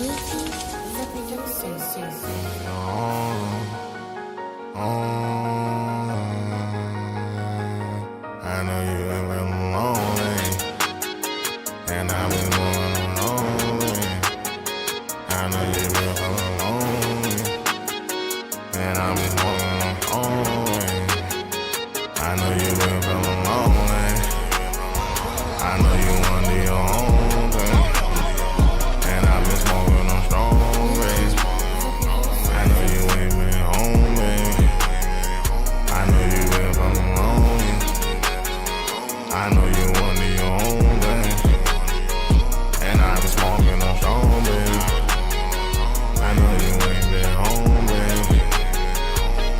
I know you ain't been lonely, and I've been going lonely. I know you been feeling lonely, and I've been going lonely. I know you been feeling lonely. I know you want your own thing, and I've been smoking on strong ways. I know you ain't been home, babe. I know you been feeling lonely. I know you want your own thing, and I've been smoking on strong, babe. I know you ain't been home, babe.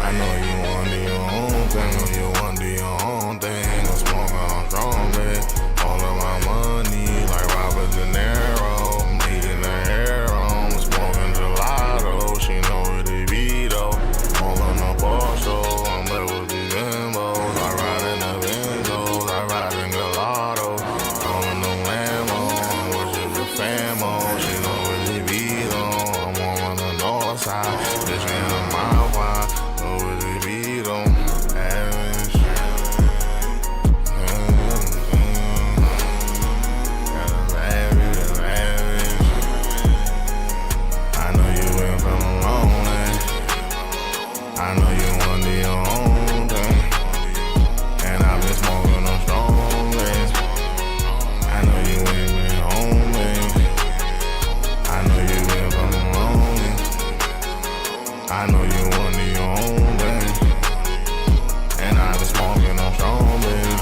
I know you want your own thing. I know you want your own thing. I'm smoking on strong, babe. All of my money, like Robert De Niro. I'm eating the hair on. I'm smoking gelato. She know what it be, though. All on the bar show. I'm there with the bimbos. I ride in the Benzos. I ride in gelato. All in the Lambo. I'm worship the famo. She know what it be, though. I'm on the north side. Bitch in the mouth wide. Know what it be, though. I know you want your own thing, and I've been smoking on strong ways. I know you ain't been home, babe. I know you been feeling lonely. I know you want your own thing, and I've been smoking on strong, babe.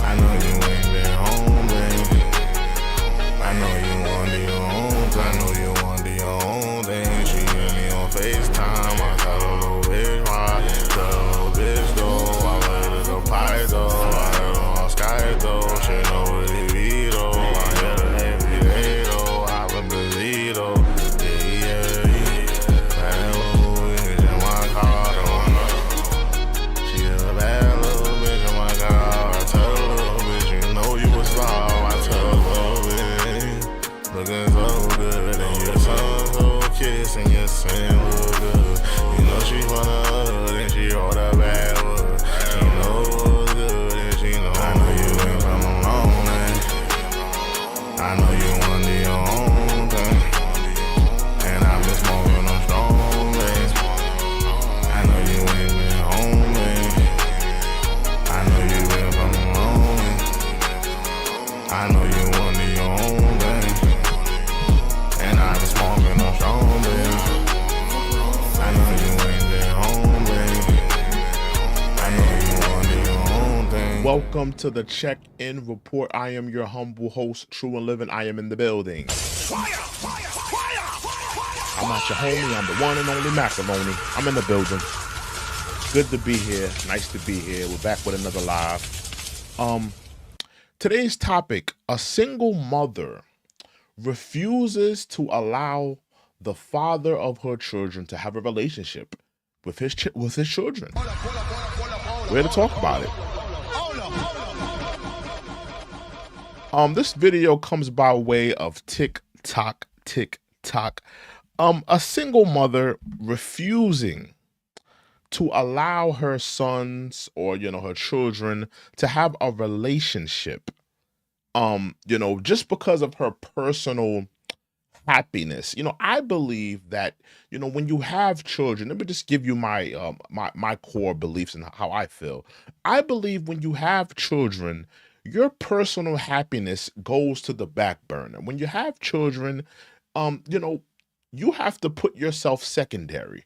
I know you ain't been home, babe. I know you want your own thing. I know you want your own thing. She hit me on FaceTime. I tell her little bitch why. Tell her little bitch though. I let her go pie though. I let her on Sky though. She know what it be though. I hit her every day though. I've been busy though. Yeah. Bad little bitch in my car though. She is a bad little bitch in my car. I tell her little bitch, you know you a star. I tell her little bitch, looking so good and your son so kissing your sin look good. You know she from the hood and she all that bad wood. She know what's good and she know. I know you ain't feeling lonely. I know you want your own thing, and I've been smoking on strong ways. I know you ain't been home, babe. I know you been feeling lonely. I know you want your own thing, and I've been smoking on strong, babe. I know you ain't been home, babe. I know you want your own thing. Welcome to the check-in report. I am your humble host, True and Living. I am in the building. I'm not your homie. I'm the one and only macaroni. I'm in the building. Good to be here. Nice to be here. We're back with another live. Today's topic: a single mother refuses to allow the father of her children to have a relationship with his children. We're here to talk about it. This video comes by way of TikTok. A single mother refusing to allow her sons or her children to have a relationship. Just because of her personal happiness. I believe that, when you have children, let me just give you my my core beliefs and how I feel. I believe when you have children, your personal happiness goes to the back burner. When you have children, you have to put yourself secondary.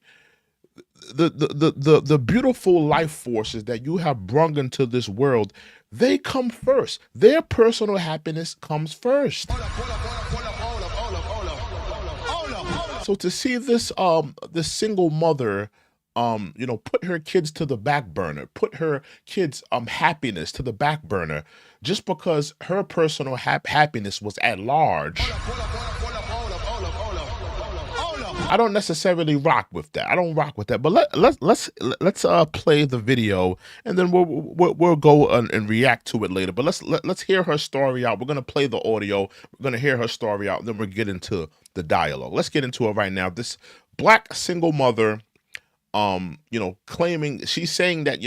The beautiful life forces that you have brung into this world, they come first. Their personal happiness comes first. So to see this single mother put her kids to the back burner, put her kids happiness to the back burner just because her personal happiness was at large. I don't necessarily rock with that. I don't rock with that. But let's play the video, and then we'll go and react to it later. But let's hear her story out. We're gonna play the audio. We're gonna hear her story out, and then we'll get into the dialogue. Let's get into it right now. This black single mother, claiming, she's saying that,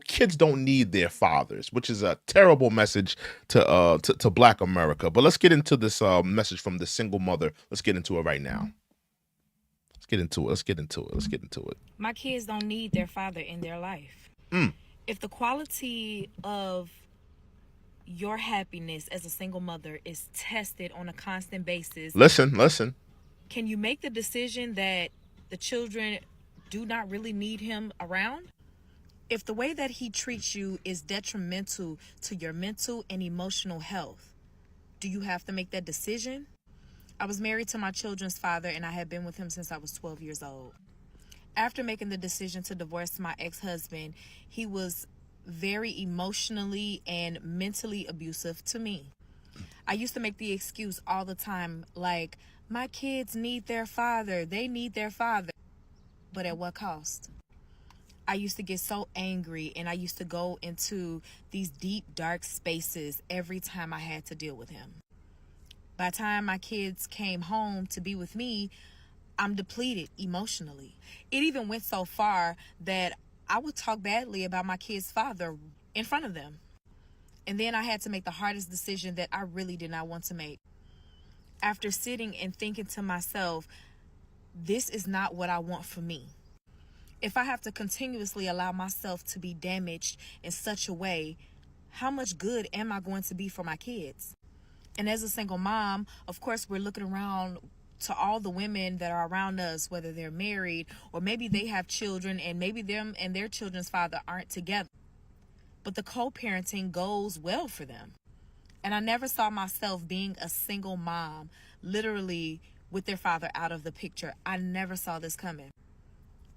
kids don't need their fathers, which is a terrible message to black America. But let's get into this message from the single mother. Let's get into it right now. Let's get into it. My kids don't need their father in their life. If the quality of your happiness as a single mother is tested on a constant basis, listen. Can you make the decision that the children do not really need him around? If the way that he treats you is detrimental to your mental and emotional health, do you have to make that decision? I was married to my children's father, and I had been with him since I was 12 years old. After making the decision to divorce my ex-husband, he was very emotionally and mentally abusive to me. I used to make the excuse all the time, like, my kids need their father. They need their father. But at what cost? I used to get so angry, and I used to go into these deep, dark spaces every time I had to deal with him. By the time my kids came home to be with me, I'm depleted emotionally. It even went so far that I would talk badly about my kid's father in front of them. And then I had to make the hardest decision that I really did not want to make. After sitting and thinking to myself, this is not what I want for me. If I have to continuously allow myself to be damaged in such a way, how much good am I going to be for my kids? And as a single mom, of course, we're looking around to all the women that are around us, whether they're married or maybe they have children and maybe them and their children's father aren't together. But the co-parenting goes well for them. And I never saw myself being a single mom, literally with their father out of the picture. I never saw this coming.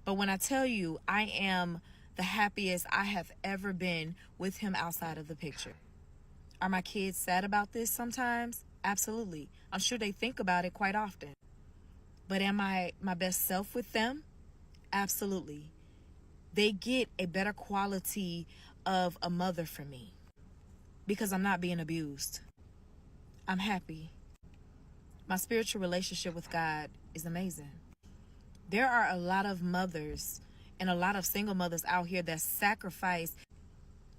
But when I tell you I am the happiest I have ever been with him outside of the picture. Are my kids sad about this sometimes? Absolutely. I'm sure they think about it quite often. But am I my best self with them? Absolutely. They get a better quality of a mother from me because I'm not being abused. I'm happy. My spiritual relationship with God is amazing. There are a lot of mothers and a lot of single mothers out here that sacrifice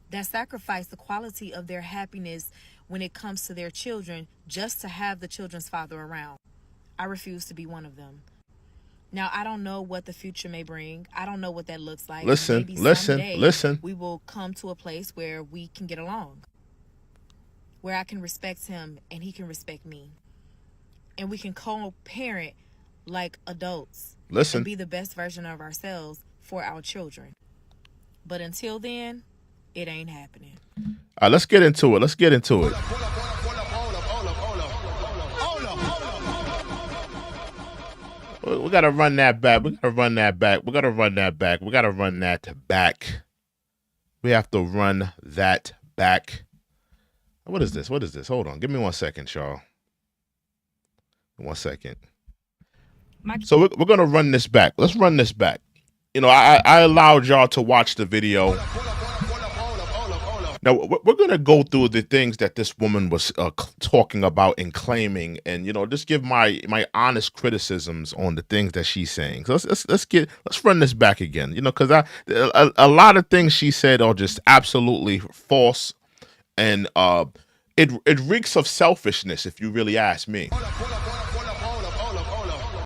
the quality of their happiness when it comes to their children just to have the children's father around. I refuse to be one of them. Now, I don't know what the future may bring. I don't know what that looks like. Maybe someday we will come to a place where we can get along, where I can respect him and he can respect me. And we can co-parent like adults and be the best version of ourselves for our children. But until then, it ain't happening. All right, let's get into it. We got to run that back. We have to run that back. What is this? Hold on. Give me 1 second, y'all. 1 second. So we're going to run this back. Let's run this back. I allowed y'all to watch the video. Now, we're going to go through the things that this woman was talking about and claiming and, just give my honest criticisms on the things that she's saying. So let's run this back again, because a lot of things she said are just absolutely false. And it reeks of selfishness, if you really ask me.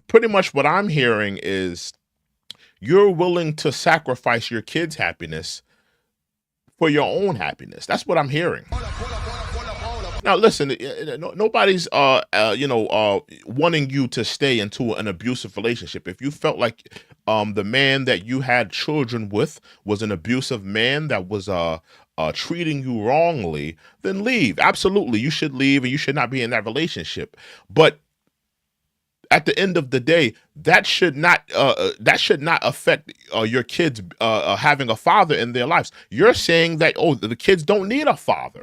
Pretty much what I'm hearing is you're willing to sacrifice your kids' happiness for your own happiness. That's what I'm hearing. Now, listen, nobody's, wanting you to stay into an abusive relationship. If you felt like the man that you had children with was an abusive man that was treating you wrongly, then leave. Absolutely, you should leave and you should not be in that relationship. But at the end of the day, that should not affect your kids having a father in their lives. You're saying that, the kids don't need a father.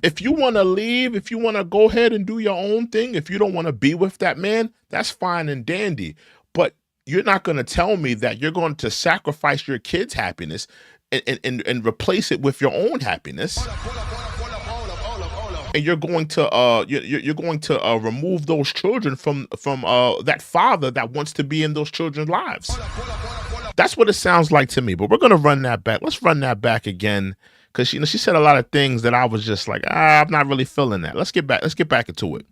If you want to leave, if you want to go ahead and do your own thing, if you don't want to be with that man, that's fine and dandy. But you're not going to tell me that you're going to sacrifice your kids' happiness and replace it with your own happiness. and you're going to you're going to remove those children from that father that wants to be in those children's lives. That's what it sounds like to me. But we're gonna run that back. Let's run that back again, because she said a lot of things that I was just like, I'm not really feeling that. Let's get back into it.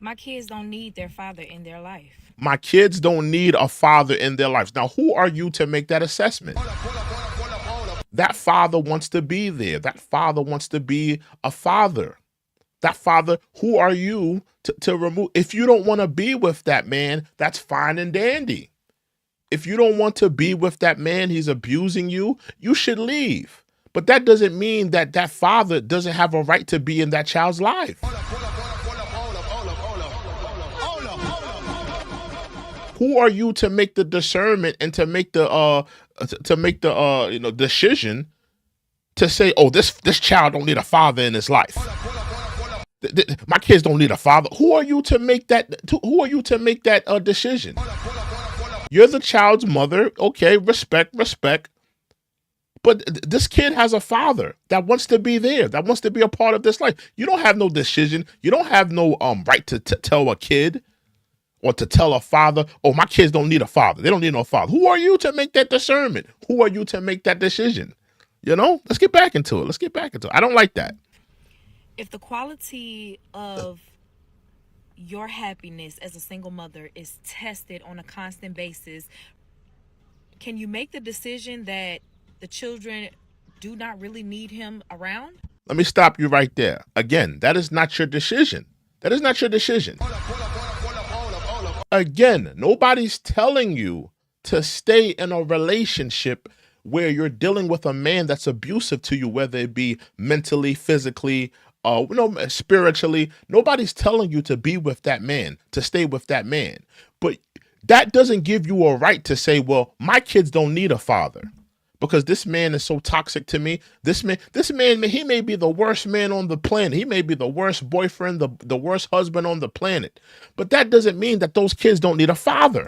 My kids don't need their father in their life. My kids don't need a father in their lives. Now, who are you to make that assessment? That father wants to be there. That father wants to be a father. That father, who are you to remove? If you don't want to be with that man, that's fine and dandy. If you don't want to be with that man, he's abusing you, you should leave. But that doesn't mean that that father doesn't have a right to be in that child's life. Who are you to make the discernment and to make the decision to say, oh, this child don't need a father in his life. My kids don't need a father. Who are you to make that? Who are you to make that decision? You're the child's mother. Okay, respect. But this kid has a father that wants to be there, that wants to be a part of this life. You don't have no decision. You don't have no right to tell a kid or to tell a father, oh, my kids don't need a father. They don't need no father. Who are you to make that discernment? Who are you to make that decision? You know, let's get back into it. I don't like that. If the quality of your happiness as a single mother is tested on a constant basis, can you make the decision that the children do not really need him around? Let me stop you right there. Again, that is not your decision. Again, nobody's telling you to stay in a relationship where you're dealing with a man that's abusive to you, whether it be mentally, physically, spiritually. Nobody's telling you to be with that man, to stay with that man. But that doesn't give you a right to say, well, my kids don't need a father because this man is so toxic to me. This man, he may be the worst man on the planet. He may be the worst boyfriend, the worst husband on the planet. But that doesn't mean that those kids don't need a father.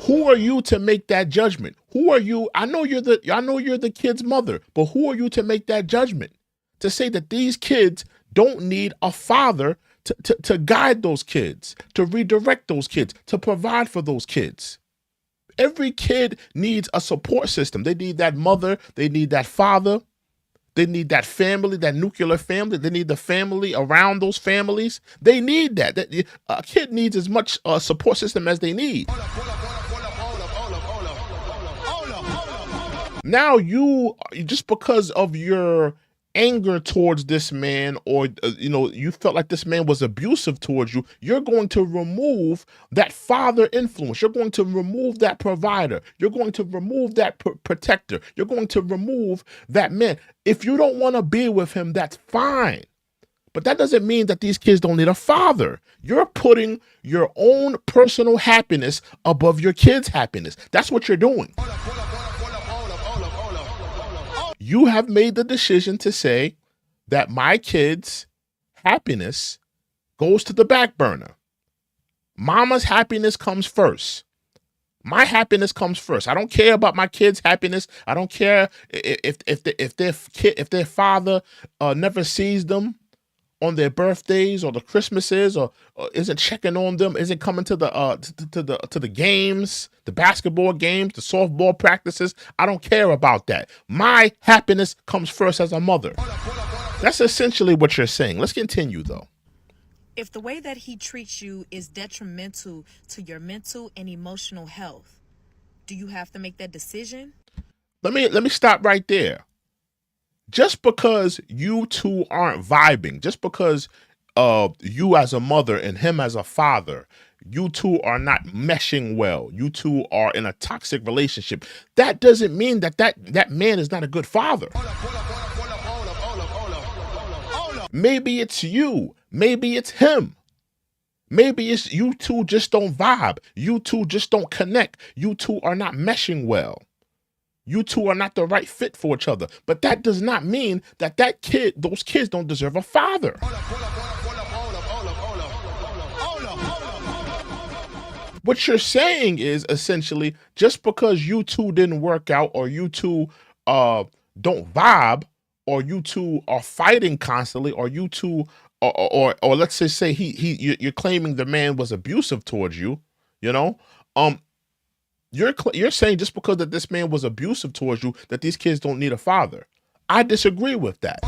Who are you to make that judgment? Who are you? I know you're the kid's mother, but who are you to make that judgment? To say that these kids don't need a father to guide those kids, to redirect those kids, to provide for those kids. Every kid needs a support system. They need that mother, they need that father, they need that family, that nuclear family. They need the family around those families. They need that. A kid needs as much support system as they need. Now you, just because of your anger towards this man, or you felt like this man was abusive towards you, you're going to remove that father influence. You're going to remove that provider. You're going to remove that protector. You're going to remove that man. If you don't want to be with him, that's fine. But that doesn't mean that these kids don't need a father. You're putting your own personal happiness above your kids' happiness. That's what you're doing. You have made the decision to say that my kids' happiness goes to the back burner. Mama's happiness comes first. My happiness comes first. I don't care about my kids' happiness. I don't care if their father never sees them on their birthdays or the Christmases, or isn't checking on them, isn't coming to the games, the basketball games, the softball practices. I don't care about that. My happiness comes first as a mother. That's essentially what you're saying. Let's continue though. If the way that he treats you is detrimental to your mental and emotional health, do you have to make that decision? Let me stop right there. Just because you two aren't vibing, just because you as a mother and him as a father, you two are not meshing well, you two are in a toxic relationship, that doesn't mean that man is not a good father. Maybe it's you, maybe it's him. Maybe it's you two just don't vibe, you two just don't connect, you two are not meshing well. You two are not the right fit for each other. But that does not mean that those kids don't deserve a father. What you're saying is essentially, just because you two didn't work out, or you two don't vibe, or you two are fighting constantly, or you two, or let's just say you're claiming the man was abusive towards you, you know, you're saying just because that this man was abusive towards you that these kids don't need a father. I disagree with that.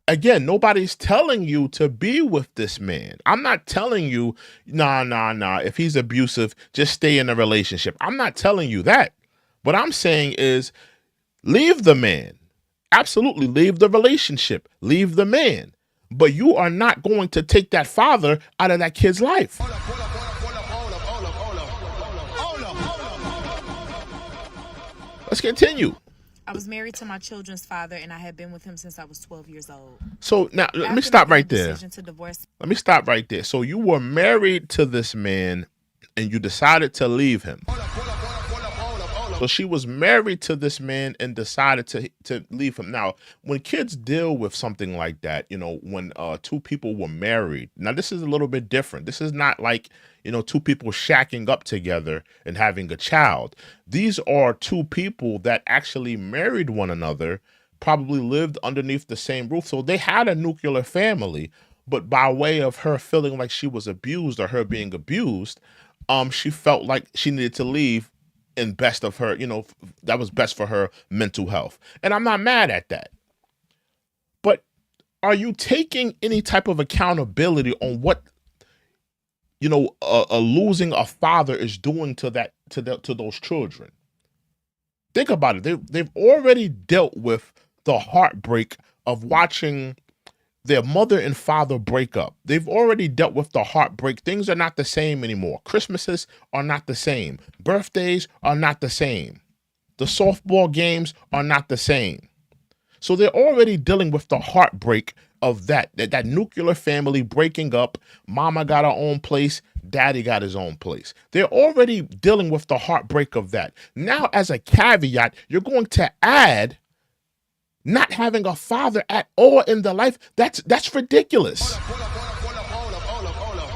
Again, nobody's telling you to be with this man. I'm not telling you, nah. If he's abusive, just stay in a relationship. I'm not telling you that. What I'm saying is leave the man. Absolutely, leave the relationship. Leave the man. But you are not going to take that father out of that kid's life. Let's continue. I was married to my children's father, and I had been with him since I was 12 years old. So now let me stop right there. Let me stop right there. So you were married to this man and you decided to leave him. So she was married to this man and decided to leave him. Now, when kids deal with something like that, you know, when two people were married, now this is a little bit different. This is not like, you know, two people shacking up together and having a child. These are two people that actually married one another, probably lived underneath the same roof. So they had a nuclear family, but by way of her feeling like she was abused or her being abused, she felt like she needed to leave in best of her, you know, that was best for her mental health. And I'm not mad at that. But are you taking any type of accountability on what, you know, losing a father is doing to those children? Think about it. They've already dealt with the heartbreak of watching their mother and father break up. They've already dealt with the heartbreak. Things are not the same anymore. Christmases are not the same. Birthdays are not the same. The softball games are not the same. So they're already dealing with the heartbreak of that nuclear family breaking up. Mama got her own place. Daddy got his own place. They're already dealing with the heartbreak of that. Now, as a caveat, you're going to add not having a father at all in their life. That's ridiculous.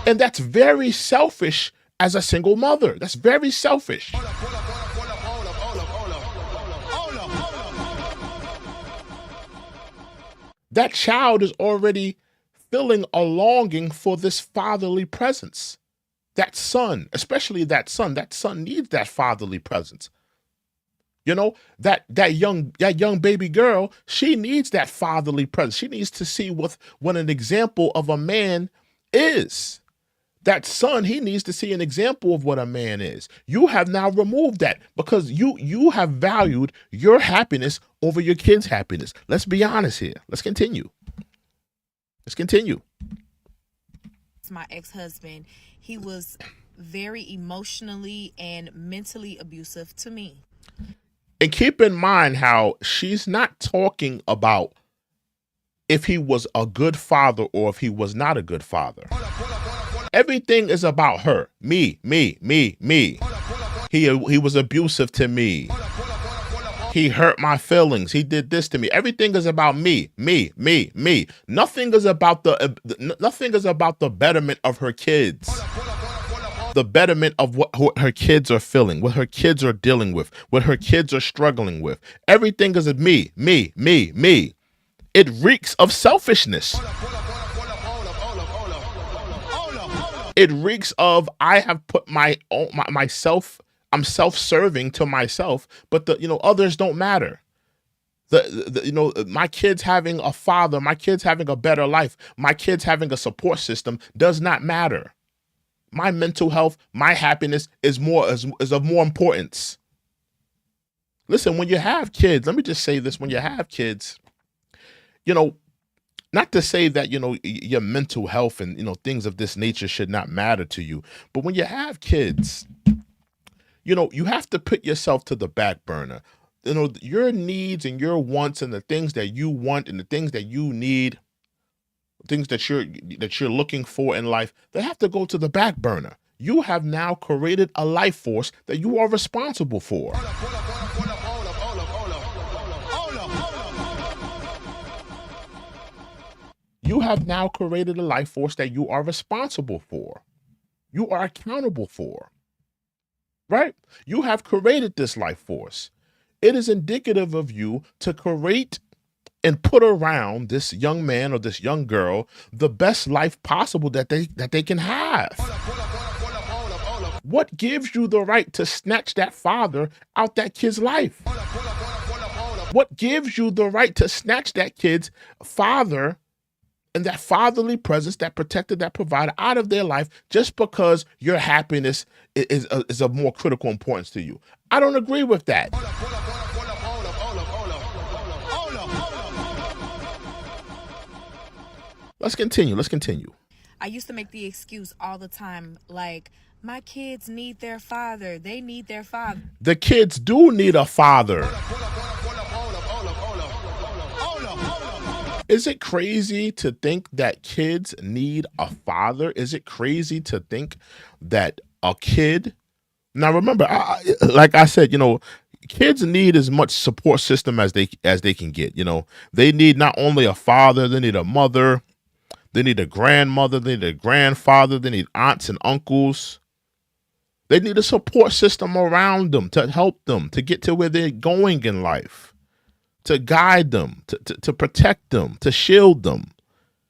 And that's very selfish as a single mother. That's very selfish. That child is already feeling a longing for this fatherly presence. That son, especially that son needs that fatherly presence. You know, that young baby girl, she needs that fatherly presence. She needs to see what an example of a man is. That son, he needs to see an example of what a man is. You have now removed that because you have valued your happiness over your kid's happiness. Let's be honest here. Let's continue. My ex-husband, he was very emotionally and mentally abusive to me. And keep in mind how she's not talking about if he was a good father or if he was not a good father. Everything is about her. Me. He was abusive to me. He hurt my feelings. He did this to me. Everything is about me. Nothing is about the betterment of her kids. The betterment of what her kids are feeling, what her kids are dealing with, what her kids are struggling with. Everything is me. It reeks of selfishness. It reeks of I have put myself. I'm self-serving to myself, but others don't matter. My kids having a father, my kids having a better life, my kids having a support system does not matter. My mental health, my happiness is of more importance. Listen, when you have kids, let me just say this: when you have kids, not to say that your mental health and things of this nature should not matter to you, but when you have kids, you have to put yourself to the back burner. Your needs and your wants and the things that you want and the things that you need, things that you're looking for in life, they have to go to the back burner. You have now created a life force that you are responsible for. You have now created a life force that you are responsible for. You are accountable for. right? You have created this life force. It is indicative of you to create and put around this young man or this young girl the best life possible that they can have. What gives you the right to snatch that father out that kid's life? What gives you the right to snatch that kid's father and that fatherly presence, that protector, that provider out of their life just because your happiness is of more critical importance to you? I don't agree with that. Let's continue. Let's continue. I used to make the excuse all the time, like, my kids need their father. They need their father. The kids do need a father. Is it crazy to think that kids need a father? Is it crazy to think that a kid... Now remember, like I said, kids need as much support system as they can get. They need not only a father, they need a mother, they need a grandmother, they need a grandfather, they need aunts and uncles. They need a support system around them to help them to get to where they're going in life, to guide them, to protect them, to shield them,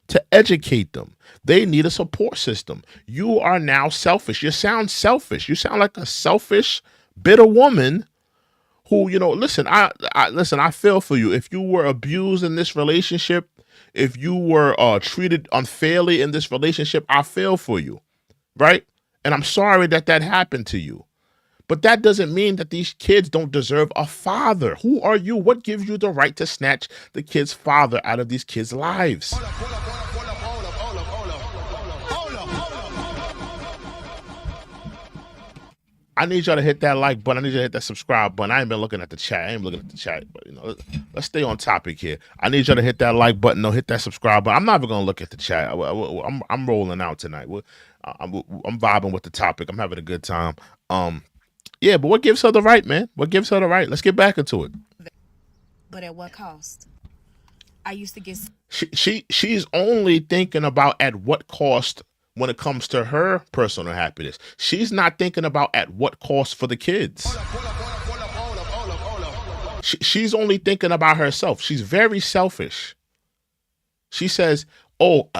to educate them. They need a support system. You are now selfish. You sound selfish. You sound like a selfish, bitter woman who, listen, I feel for you. If you were abused in this relationship, if you were treated unfairly in this relationship, I feel for you, right? And I'm sorry that happened to you. But that doesn't mean that these kids don't deserve a father. Who are you? What gives you the right to snatch the kid's father out of these kids' lives? I need y'all to hit that like button. I need you to hit that subscribe button. I ain't been looking at the chat. I ain't looking at the chat, but let's stay on topic here. I need y'all to hit that like button. No, hit that subscribe button. I'm not even gonna look at the chat. I'm rolling out tonight. I'm vibing with the topic. I'm having a good time. Yeah, but what gives her the right, man? What gives her the right? Let's get back into it. But at what cost? I used to get... She's only thinking about at what cost when it comes to her personal happiness. She's not thinking about at what cost for the kids. She's only thinking about herself. She's very selfish. She says, "Oh,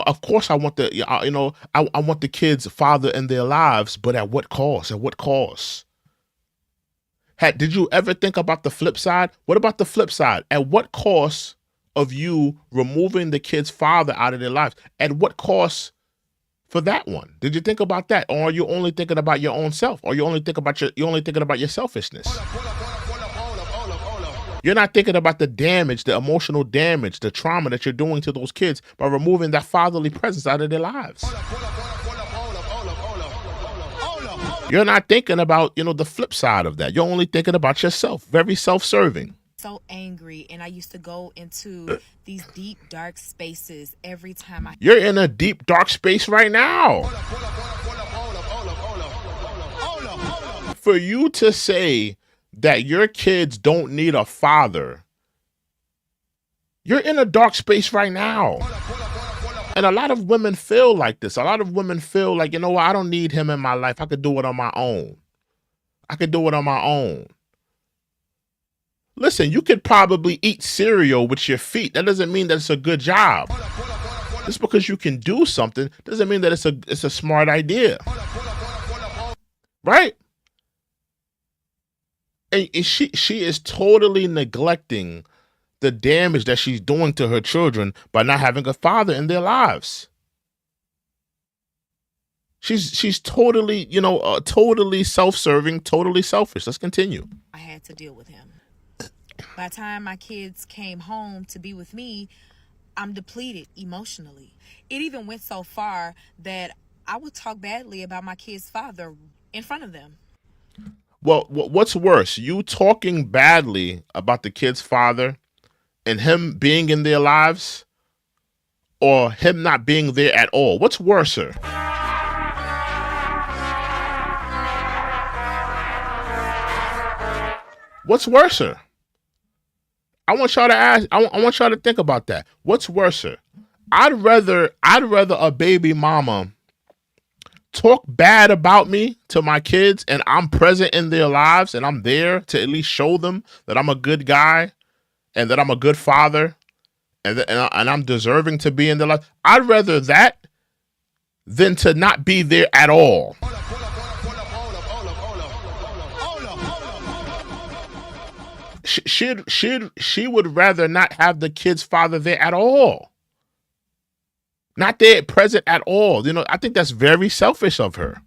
of course I want I want the kids' father in their lives, but at what cost? At what cost?" Did you ever think about the flip side? What about the flip side? At what cost of you removing the kid's father out of their lives? At what cost for that one? Did you think about that? Or are you only thinking about your own self? Or you only thinking about your selfishness? You're not thinking about the damage, the emotional damage, the trauma that you're doing to those kids by removing that fatherly presence out of their lives. You're not thinking about, the flip side of that. You're only thinking about yourself. Very self-serving. So angry, and I used to go into these deep, dark spaces every time I... You're in a deep, dark space right now. For you to say that your kids don't need a father, you're in a dark space right now. And a lot of women feel like this. A lot of women feel like, I don't need him in my life. I could do it on my own. Listen, you could probably eat cereal with your feet. That doesn't mean that it's a good job. Just because you can do something doesn't mean that it's a smart idea. Right? And she is totally neglecting the damage that she's doing to her children by not having a father in their lives. She's totally, totally self-serving, totally selfish. Let's continue. I had to deal with him. By the time my kids came home to be with me, I'm depleted emotionally. It even went so far that I would talk badly about my kid's father in front of them. Well, what's worse, you talking badly about the kid's father and him being in their lives, or him not being there at all? What's worser? What's worser? I want y'all to ask. I want y'all to think about that. What's worser? I'd rather a baby mama talk bad about me to my kids and I'm present in their lives and I'm there to at least show them that I'm a good guy and that I'm a good father and I'm deserving to be in their life, I'd rather that than to not be there at all. She would rather not have the kid's father there at all. Not there present at all. I think that's very selfish of her.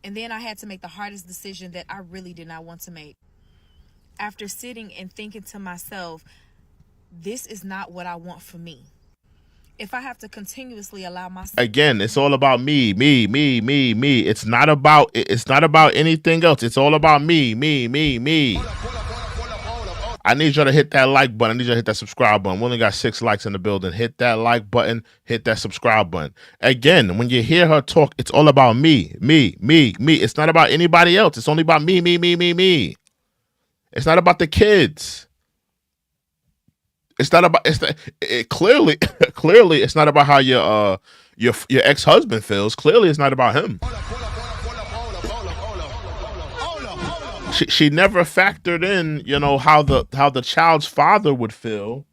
And then I had to make the hardest decision that I really did not want to make. After sitting and thinking to myself, this is not what I want for me. If I have to continuously allow myself, again, it's all about me. It's not about anything else. It's all about me. I need y'all to hit that like button. I need y'all to hit that subscribe button. We only got 6 likes in the building. Hit that like button. Hit that subscribe button. Again, when you hear her talk, it's all about me. It's not about anybody else. It's only about me. It's not about the kids. It's not about. Clearly, it's not about how your ex-husband feels. Clearly, it's not about him. She never factored in, how the child's father would feel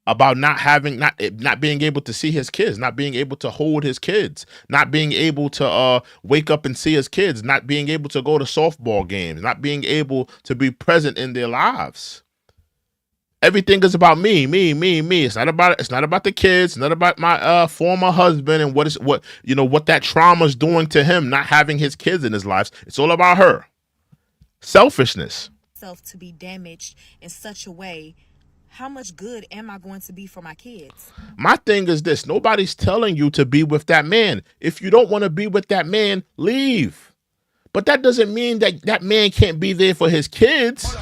about not being able to see his kids, not being able to hold his kids, not being able to wake up and see his kids, not being able to go to softball games, not being able to be present in their lives. Everything is about me. It's not about the kids. It's not about my former husband and what that trauma is doing to him, not having his kids in his life. It's all about her. Selfishness. To be damaged in such a way, how much good am I going to be for my kids? My thing is this: nobody's telling you to be with that man. If you don't want to be with that man, leave. But that doesn't mean that man can't be there for his kids.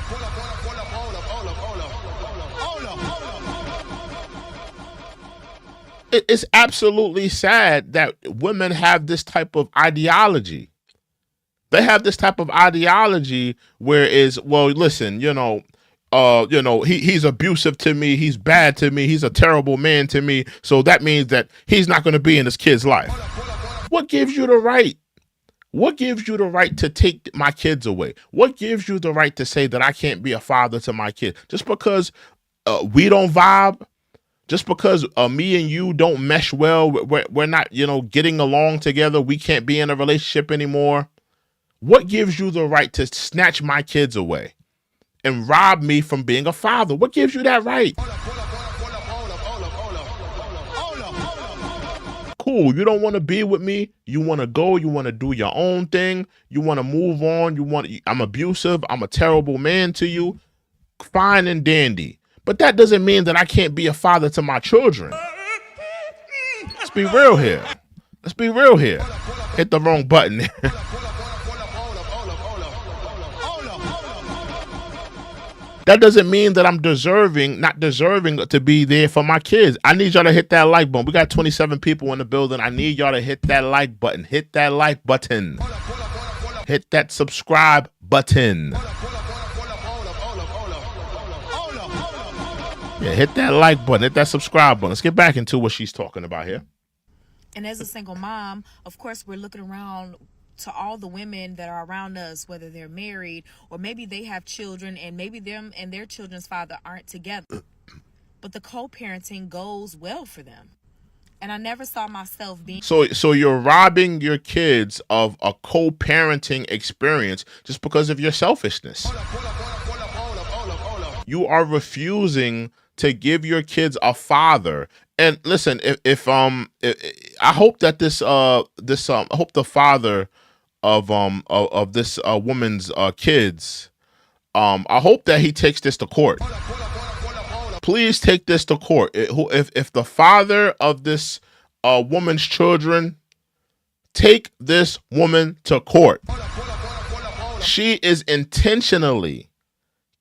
It's absolutely sad that women have this type of ideology. They have this type of ideology where listen, he's abusive to me, he's bad to me, he's a terrible man to me, so that means that he's not going to be in his kid's life. What gives you the right? What gives you the right to take my kids away? What gives you the right to say that I can't be a father to my kid? Just because we don't vibe? Just because me and you don't mesh well, we're not, getting along together, we can't be in a relationship anymore? What gives you the right to snatch my kids away and rob me from being a father? What gives you that right? Cool, you don't want to be with me. You want to go. You want to do your own thing. You want to move on. I'm abusive. I'm a terrible man to you. Fine and dandy. But that doesn't mean that I can't be a father to my children. Let's be real here. Hit the wrong button. That doesn't mean that I'm not deserving to be there for my kids. I need y'all to hit that like button. We got 27 people in the building. I need y'all to hit that like button. Hit that like button. Hit that subscribe button. Yeah, hit that like button. Hit that subscribe button. Let's get back into what she's talking about here. And as a single mom, of course, we're looking around to all the women that are around us, whether they're married or maybe they have children and maybe them and their children's father aren't together. But the co-parenting goes well for them. And I never saw myself being... So you're robbing your kids of a co-parenting experience just because of your selfishness. You are refusing to give your kids a father. And listen, if I hope that I hope the father of this woman's kids, I hope that he takes this to court. Please take this to court. If the father of this woman's children, take this woman to court. She is intentionally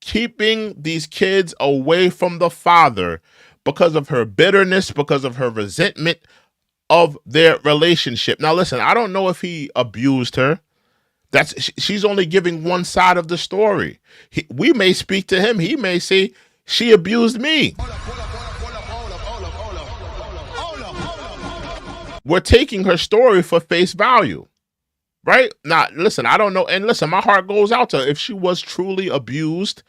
keeping these kids away from the father because of her bitterness, because of her resentment of their relationship. Now, listen, I don't know if he abused her. She's only giving one side of the story. We may speak to him. He may say, she abused me. We're taking her story for face value. right? Now, listen, I don't know. And listen, my heart goes out to her. If she was truly abused,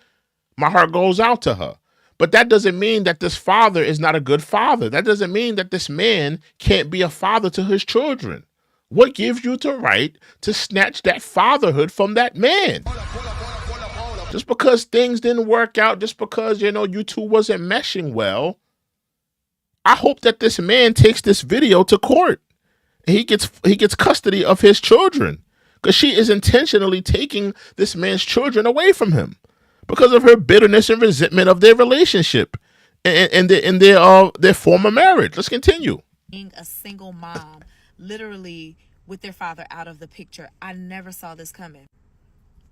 my heart goes out to her. But that doesn't mean that this father is not a good father. That doesn't mean that this man can't be a father to his children. What gives you the right to snatch that fatherhood from that man? Just because things didn't work out, just because, you two wasn't meshing well, I hope that this man takes this video to court. He gets custody of his children, because she is intentionally taking this man's children away from him because of her bitterness and resentment of their relationship and their former marriage. Let's continue. Being a single mom, literally with their father out of the picture, I never saw this coming.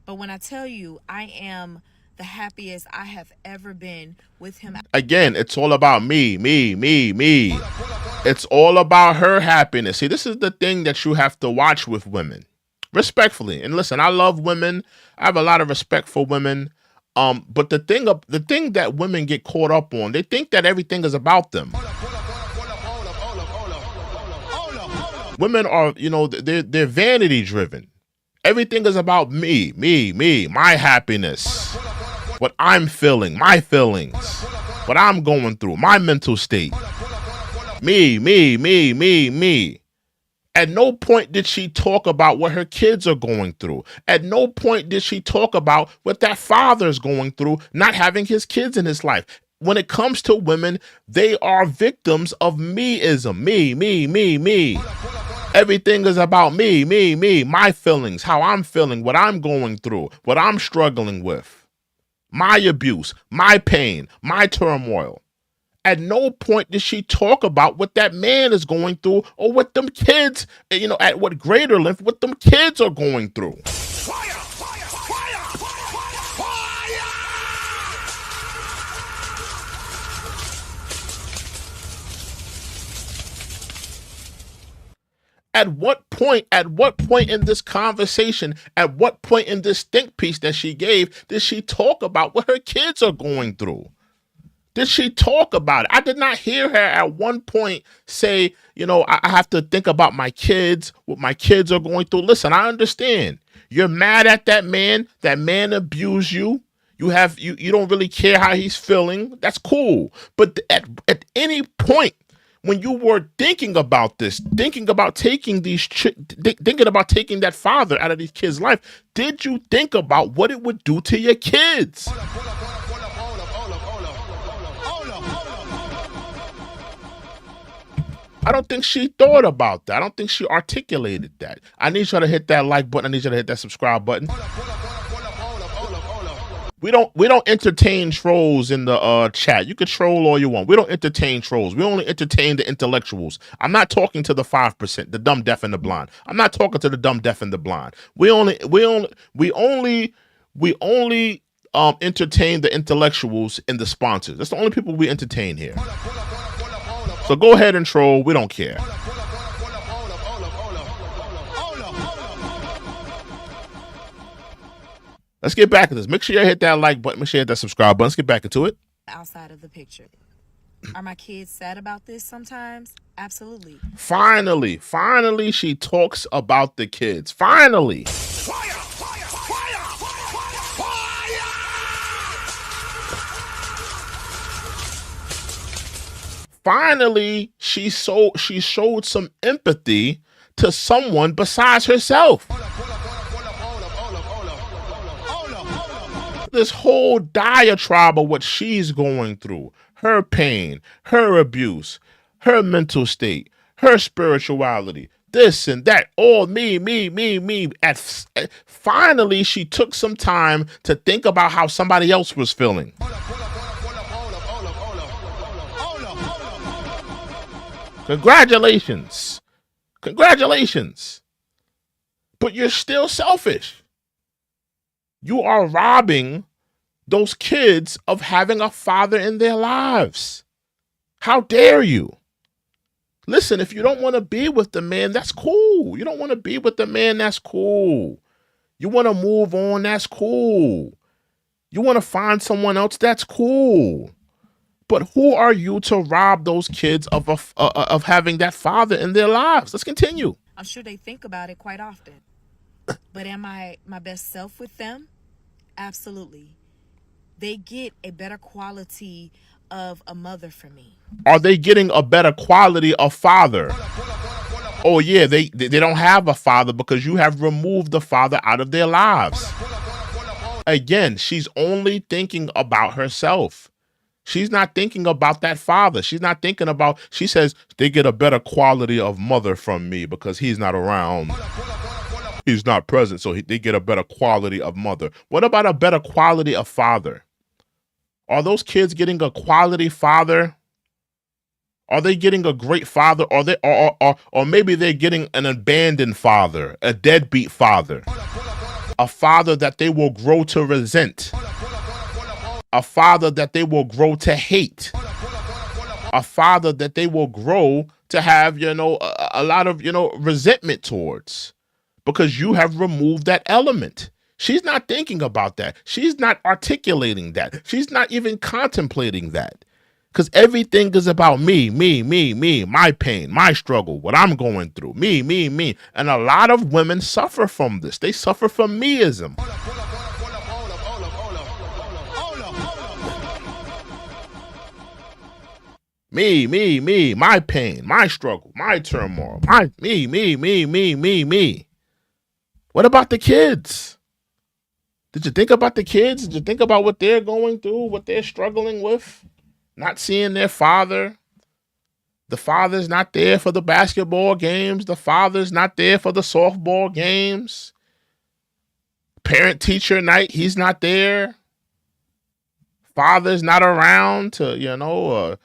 But when I tell you, I am the happiest I have ever been with him. Again, it's all about me. It's all about her happiness. See, this is the thing that you have to watch with women, respectfully. And listen, I love women. I have a lot of respect for women. But the thing that women get caught up on, they think that everything is about them. Women are, they're vanity driven. Everything is about me, my happiness, what I'm feeling, my feelings, what I'm going through, my mental state. Me. At no point did she talk about what her kids are going through. At no point did she talk about what that father's going through, not having his kids in his life. When it comes to women, they are victims of meism. Me. Everything is about me, my feelings, how I'm feeling, what I'm going through, what I'm struggling with, my abuse, my pain, my turmoil. At no point did she talk about what that man is going through or what them kids, at what greater length, what them kids are going through. At what point in this conversation, at what point in this think piece that she gave, did she talk about what her kids are going through? Did she talk about it? I did not hear her at one point say, I have to think about my kids, what my kids are going through. Listen, I understand. You're mad at that man. That man abused you. You don't really care how he's feeling. That's cool. But at any point, when you were thinking about this, thinking about taking that father out of these kids' life, did you think about what it would do to your kids? I don't think she thought about that. I don't think she articulated that. I need you to hit that like button. I need you to hit that subscribe button. We don't entertain trolls in the chat. You can troll all you want. We don't entertain trolls. We only entertain the intellectuals. I'm not talking to the 5%, the dumb, deaf, and the blind. I'm not talking to the dumb, deaf, and the blind. We only entertain the intellectuals and the sponsors. That's the only people we entertain here. So go ahead and troll. We don't care. Let's get back to this. Make sure you hit that like button. Make sure you hit that subscribe button. Let's get back into it. Outside of the picture. Are my kids sad about this sometimes? Absolutely. Finally, she talks about the kids. Finally. Finally, she showed some empathy to someone besides herself. This whole diatribe of what she's going through, her pain, her abuse, her mental state, her spirituality, this and that, all me. Finally, she took some time to think about how somebody else was feeling. Congratulations. But you're still selfish. You are robbing those kids of having a father in their lives. How dare you? Listen, if you don't want to be with the man, that's cool. You don't want to be with the man, that's cool. You want to move on, that's cool. You want to find someone else, that's cool. But who are you to rob those kids of having that father in their lives? Let's continue. I'm sure they think about it quite often. But am I my best self with them? Absolutely. They get a better quality of a mother from me. Are they getting a better quality of father? Oh yeah, they don't have a father because you have removed the father out of their lives. Again, she's only thinking about herself. She's not thinking about that father. She's not thinking about, she says, they get a better quality of mother from me because he's not around. He's not present, so they get a better quality of mother. What about a better quality of father? Are those kids getting a quality father? Are they getting a great father? Or maybe they're getting an abandoned father, a deadbeat father, a father that they will grow to resent, a father that they will grow to hate, a father that they will grow to have, a lot of, resentment towards, because you have removed that element. She's not thinking about that. She's not articulating that. She's not even contemplating that. Because everything is about me, my pain, my struggle, what I'm going through, me. And a lot of women suffer from this. They suffer from meism. Me, my pain, my struggle, my turmoil, me. What about the kids? Did you think about the kids? Did you think about what they're going through, what they're struggling with? Not seeing their father. The father's not there for the basketball games. The father's not there for the softball games. Parent-teacher night, he's not there. Father's not around to,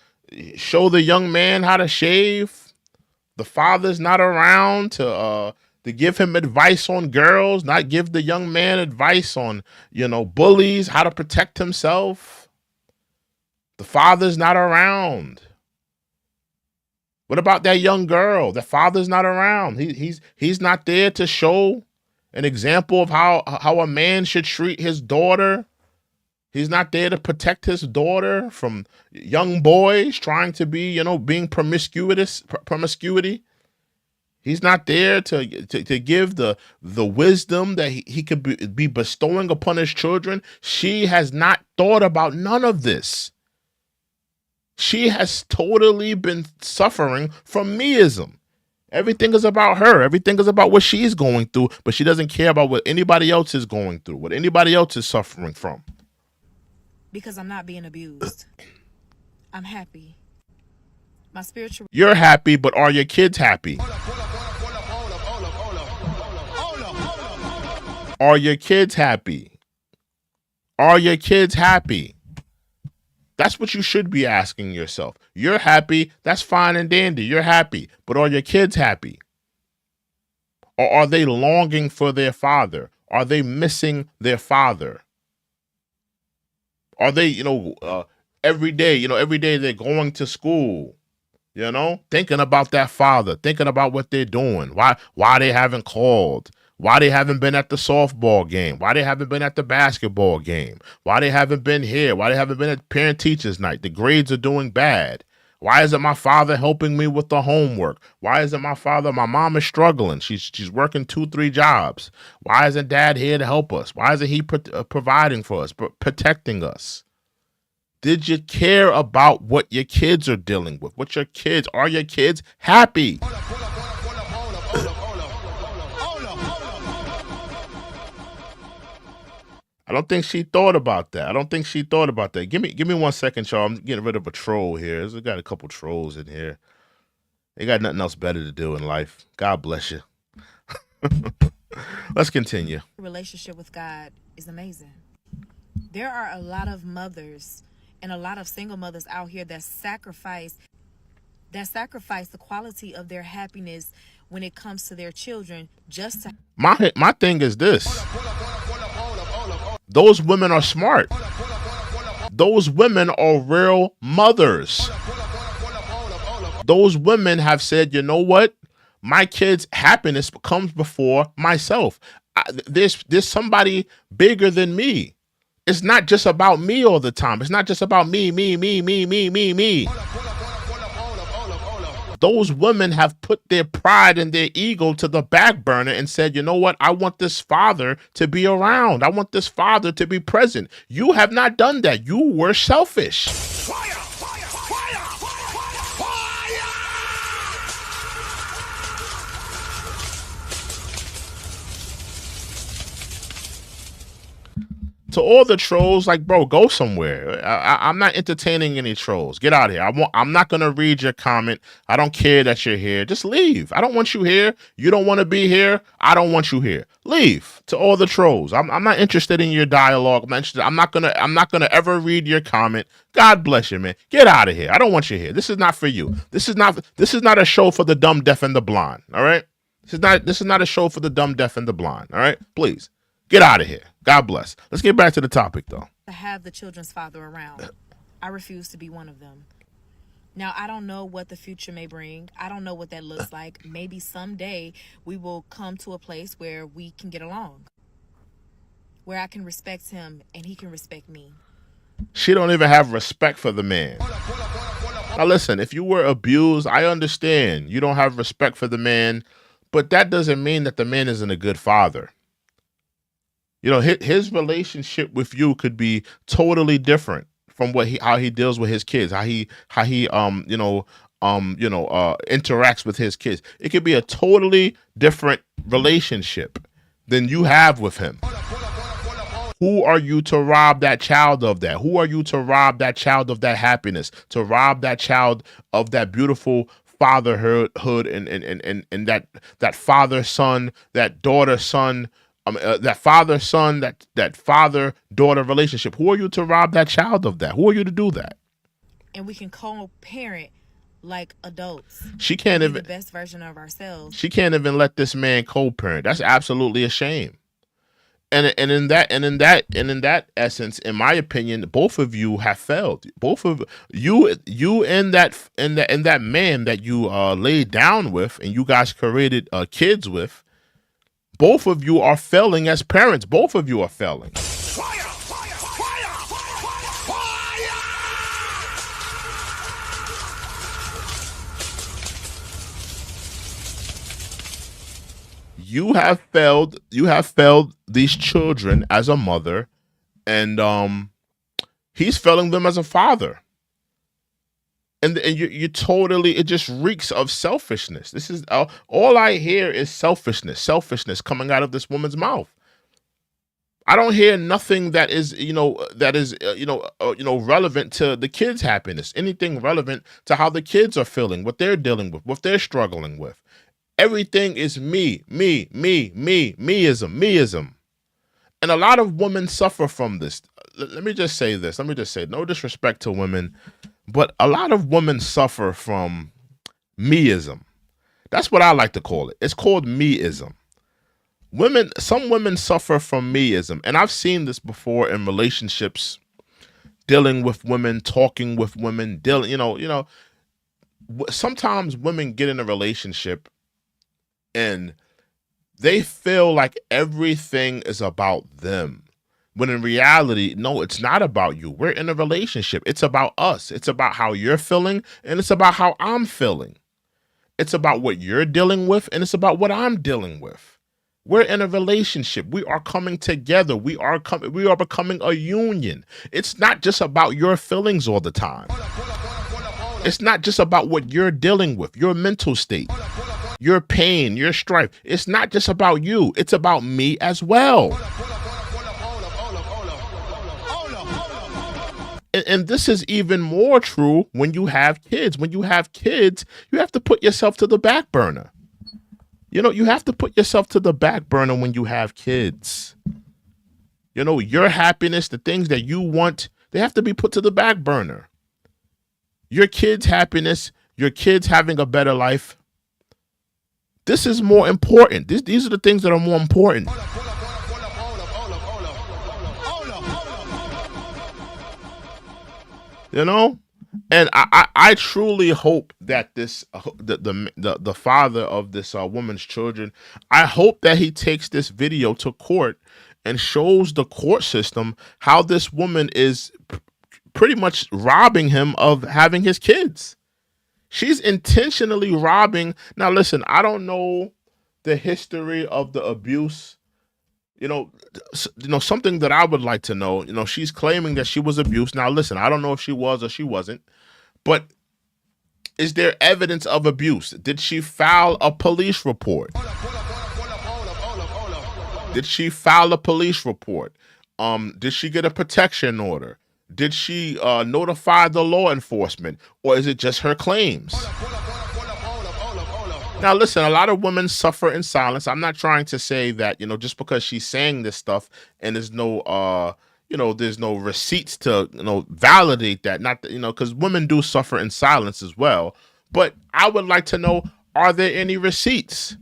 show the young man how to shave. The father's not around to give him advice on girls, not give the young man advice on, bullies, how to protect himself. The father's not around. What about that young girl? The father's not around. He's not there to show an example of how a man should treat his daughter. He's not there to protect his daughter from young boys trying to be, being promiscuity. He's not there to give the wisdom that he could be bestowing upon his children. She has not thought about none of this. She has totally been suffering from meism. Everything is about her. Everything is about what she's going through, but she doesn't care about what anybody else is going through, what anybody else is suffering from. Because I'm not being abused. I'm happy. My spiritual... You're happy, but are your kids happy? Are your kids happy? Are your kids happy? That's what you should be asking yourself. You're happy. That's fine and dandy. You're happy. But are your kids happy? Or are they longing for their father? Are they missing their father? Are they, every day they're going to school, thinking about that father, thinking about what they're doing, why they haven't called, why they haven't been at the softball game, why they haven't been at the basketball game, why they haven't been here, why they haven't been at parent-teachers night, the grades are doing bad. Why isn't my father helping me with the homework? Why isn't my mom is struggling. She's working 2-3 jobs. Why isn't dad here to help us? Why isn't he providing for us, protecting us? Did you care about what your kids are dealing with? Are your kids happy? I don't think she thought about that. Give me 1 second, y'all. I'm getting rid of a troll here. We got a couple trolls in here. They got nothing else better to do in life. God bless you. Let's continue. Relationship with God is amazing. There are a lot of mothers and a lot of single mothers out here that sacrifice the quality of their happiness when it comes to their children just to... My thing is this. Those women are smart. Those women are real mothers. Those women have said, you know what? My kids' happiness comes before myself. There's somebody bigger than me. It's not just about me all the time. It's not just about me. Those women have put their pride and their ego to the back burner and said, you know what? I want this father to be around. I want this father to be present. You have not done that. You were selfish. To all the trolls, like, bro, go somewhere. I'm not entertaining any trolls. Get out of here. I'm not gonna read your comment. I don't care that you're here. Just leave. I don't want you here. You don't want to be here. I don't want you here. Leave. To all the trolls, I'm not interested in your dialogue. I'm not gonna ever read your comment. God bless you, man. Get out of here. I don't want you here. This is not for you. This is not a show for the dumb, deaf, and the blind. All right. This is not a show for the dumb, deaf, and the blind. All right. Please. Get out of here. God bless. Let's get back to the topic, though. To have the children's father around. I refuse to be one of them. Now, I don't know what the future may bring. I don't know what that looks like. Maybe someday we will come to a place where we can get along, where I can respect him and he can respect me. She don't even have respect for the man. Now, listen, if you were abused, I understand. You don't have respect for the man, but that doesn't mean that the man isn't a good father. You know, his relationship with you could be totally different from how he deals with his kids, how he interacts with his kids. It could be a totally different relationship than you have with him. Who are you to rob that child of that? Who are you to rob that child of that happiness? To rob that child of that beautiful fatherhood and that father-son, that daughter-son, that father-son, that father-daughter relationship. Who are you to rob that child of that? Who are you to do that? And we can co-parent like adults. She can't be even the best version of ourselves. She can't even let this man co-parent. That's absolutely a shame. And in that essence, in my opinion, both of you have failed. Both of you and that man that you laid down with and you guys created kids with. Both of you are failing as parents. Both of you are failing. Fire! Fire! Fire! Fire! You have failed. You have failed these children as a mother, and he's failing them as a father. And you totally, it just reeks of selfishness. This is all I hear is selfishness coming out of this woman's mouth. I don't hear nothing that is relevant to the kids' happiness. Anything relevant to how the kids are feeling, what they're dealing with, what they're struggling with. Everything is meism. And a lot of women suffer from this. Let me just say this. No disrespect to women, but a lot of women suffer from meism. That's what I like to call it. It's called meism. Some women suffer from meism, and I've seen this before in relationships, dealing with women, talking with women, sometimes women get in a relationship and they feel like everything is about them. When in reality, no, it's not about you. We're in a relationship. It's about us. It's about how you're feeling, and it's about how I'm feeling. It's about what you're dealing with, and it's about what I'm dealing with. We're in a relationship. We are coming together. We are becoming a union. It's not just about your feelings all the time. It's not just about what you're dealing with, your mental state, your pain, your strife. It's not just about you. It's about me as well. And this is even more true when you have kids. When you have kids, you have to put yourself to the back burner. You have to put yourself to the back burner when you have kids. Your happiness, the things that you want, they have to be put to the back burner. Your kids' happiness, your kids having a better life, this is more important. These are the things that are more important. And I truly hope that the father of this woman's children, I hope that he takes this video to court and shows the court system how this woman is pretty much robbing him of having his kids. She's intentionally robbing. Now, listen, I don't know the history of the abuse. Something that I would like to know. She's claiming that she was abused. Now, listen, I don't know if she was or she wasn't, but is there evidence of abuse? Did she file a police report? Did she file a police report? Did she get a protection order? Did she notify the law enforcement, or is it just her claims? Now, listen, a lot of women suffer in silence. I'm not trying to say that, just because she's saying this stuff and there's no, there's no receipts to, validate that. Not, because women do suffer in silence as well. But I would like to know, are there any receipts?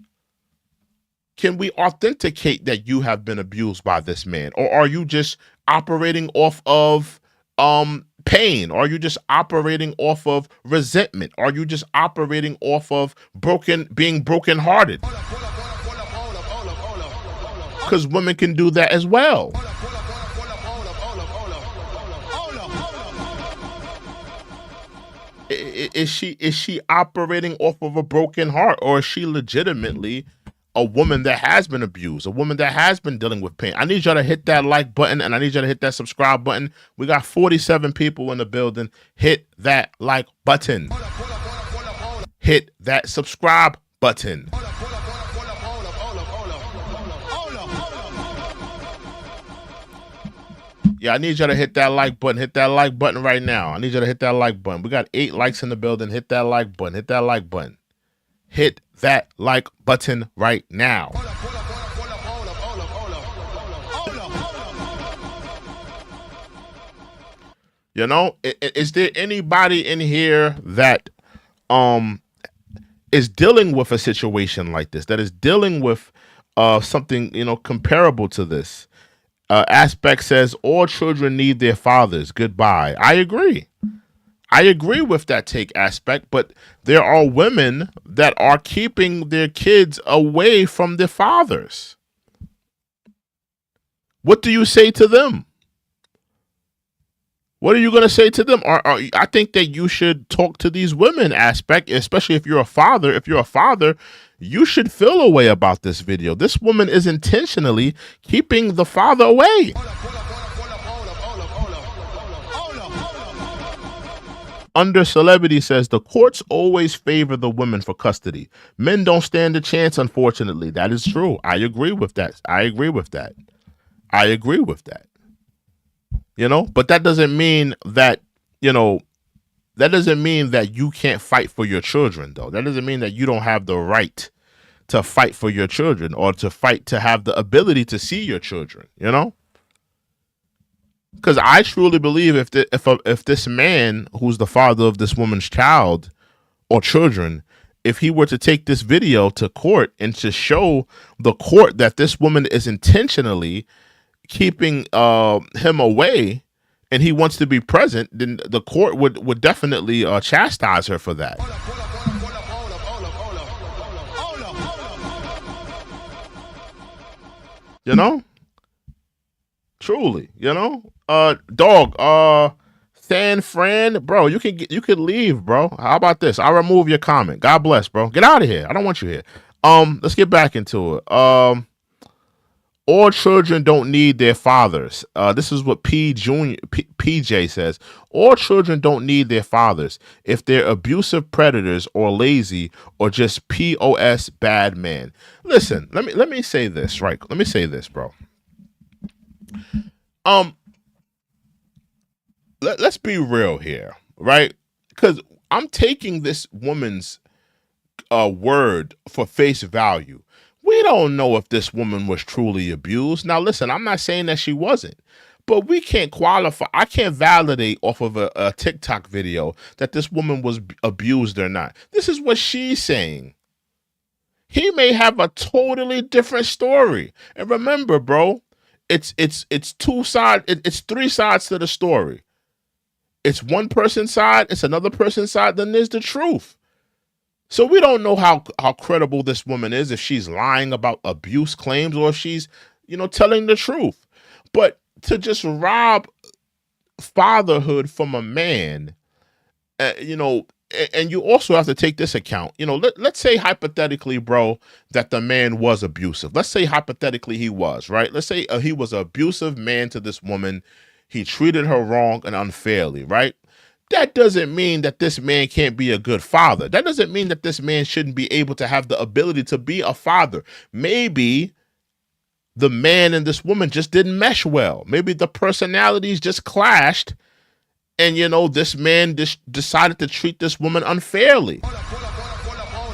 Can we authenticate that you have been abused by this man? Or are you just operating off of pain? Are you just operating off of resentment? Are you just operating off of being brokenhearted? Because women can do that as well. Is she operating off of a broken heart, or is she legitimately a woman that has been abused, a woman that has been dealing with pain? I need y'all to hit that like button, and I need y'all to hit that subscribe button. We got 47 people in the building. Hit that like button. Hit that subscribe button. Yeah, I need y'all to hit that like button. Hit that like button right now. I need y'all to hit that like button. We got 8 likes in the building. Hit that like button. Hit that like button. Hit that like button right now. Is there anybody in here that is dealing with a situation like this, that is dealing with something comparable to this? Aspect says all children need their fathers. Goodbye. I agree. I agree with that take, Aspect, but there are women that are keeping their kids away from their fathers. What do you say to them? What are you going to say to them? I think that you should talk to these women, Aspect, especially if you're a father. If you're a father, you should feel a way about this video. This woman is intentionally keeping the father away. Under Celebrity says the courts always favor the women for custody. Men don't stand a chance, unfortunately. That is true. I agree with that. But that doesn't mean that, you can't fight for your children, though. That doesn't mean that you don't have the right to fight for your children, or to fight to have the ability to see your children, Because I truly believe if this man, who's the father of this woman's child or children, if he were to take this video to court and to show the court that this woman is intentionally keeping him away and he wants to be present, then the court would definitely chastise her for that. Truly, dog, San Fran, bro, you could leave, bro. How about this? I'll remove your comment. God bless, bro. Get out of here. I don't want you here. Let's get back into it. All children don't need their fathers. This is what PJ says. All children don't need their fathers if they're abusive predators or lazy or just POS bad man. Listen, let me say this, right? Let me say this, bro. Let's be real here, right? Because I'm taking this woman's word for face value. We don't know if this woman was truly abused. Now, listen, I'm not saying that she wasn't, but we can't qualify. I can't validate off of a TikTok video that this woman was abused or not. This is what she's saying. He may have a totally different story. And remember, bro, it's 2 sides. It's 3 sides to the story. It's one person's side. It's another person's side. Then there's the truth. So we don't know how credible this woman is, if she's lying about abuse claims or if she's, telling the truth. But to just rob fatherhood from a man, and you also have to take this account. Let's say hypothetically, bro, that the man was abusive. Let's say hypothetically he was, right? Let's say he was an abusive man to this woman. He treated her wrong and unfairly, right? That doesn't mean that this man can't be a good father. That doesn't mean that this man shouldn't be able to have the ability to be a father. Maybe the man and this woman just didn't mesh well. Maybe the personalities just clashed, and this man just decided to treat this woman unfairly.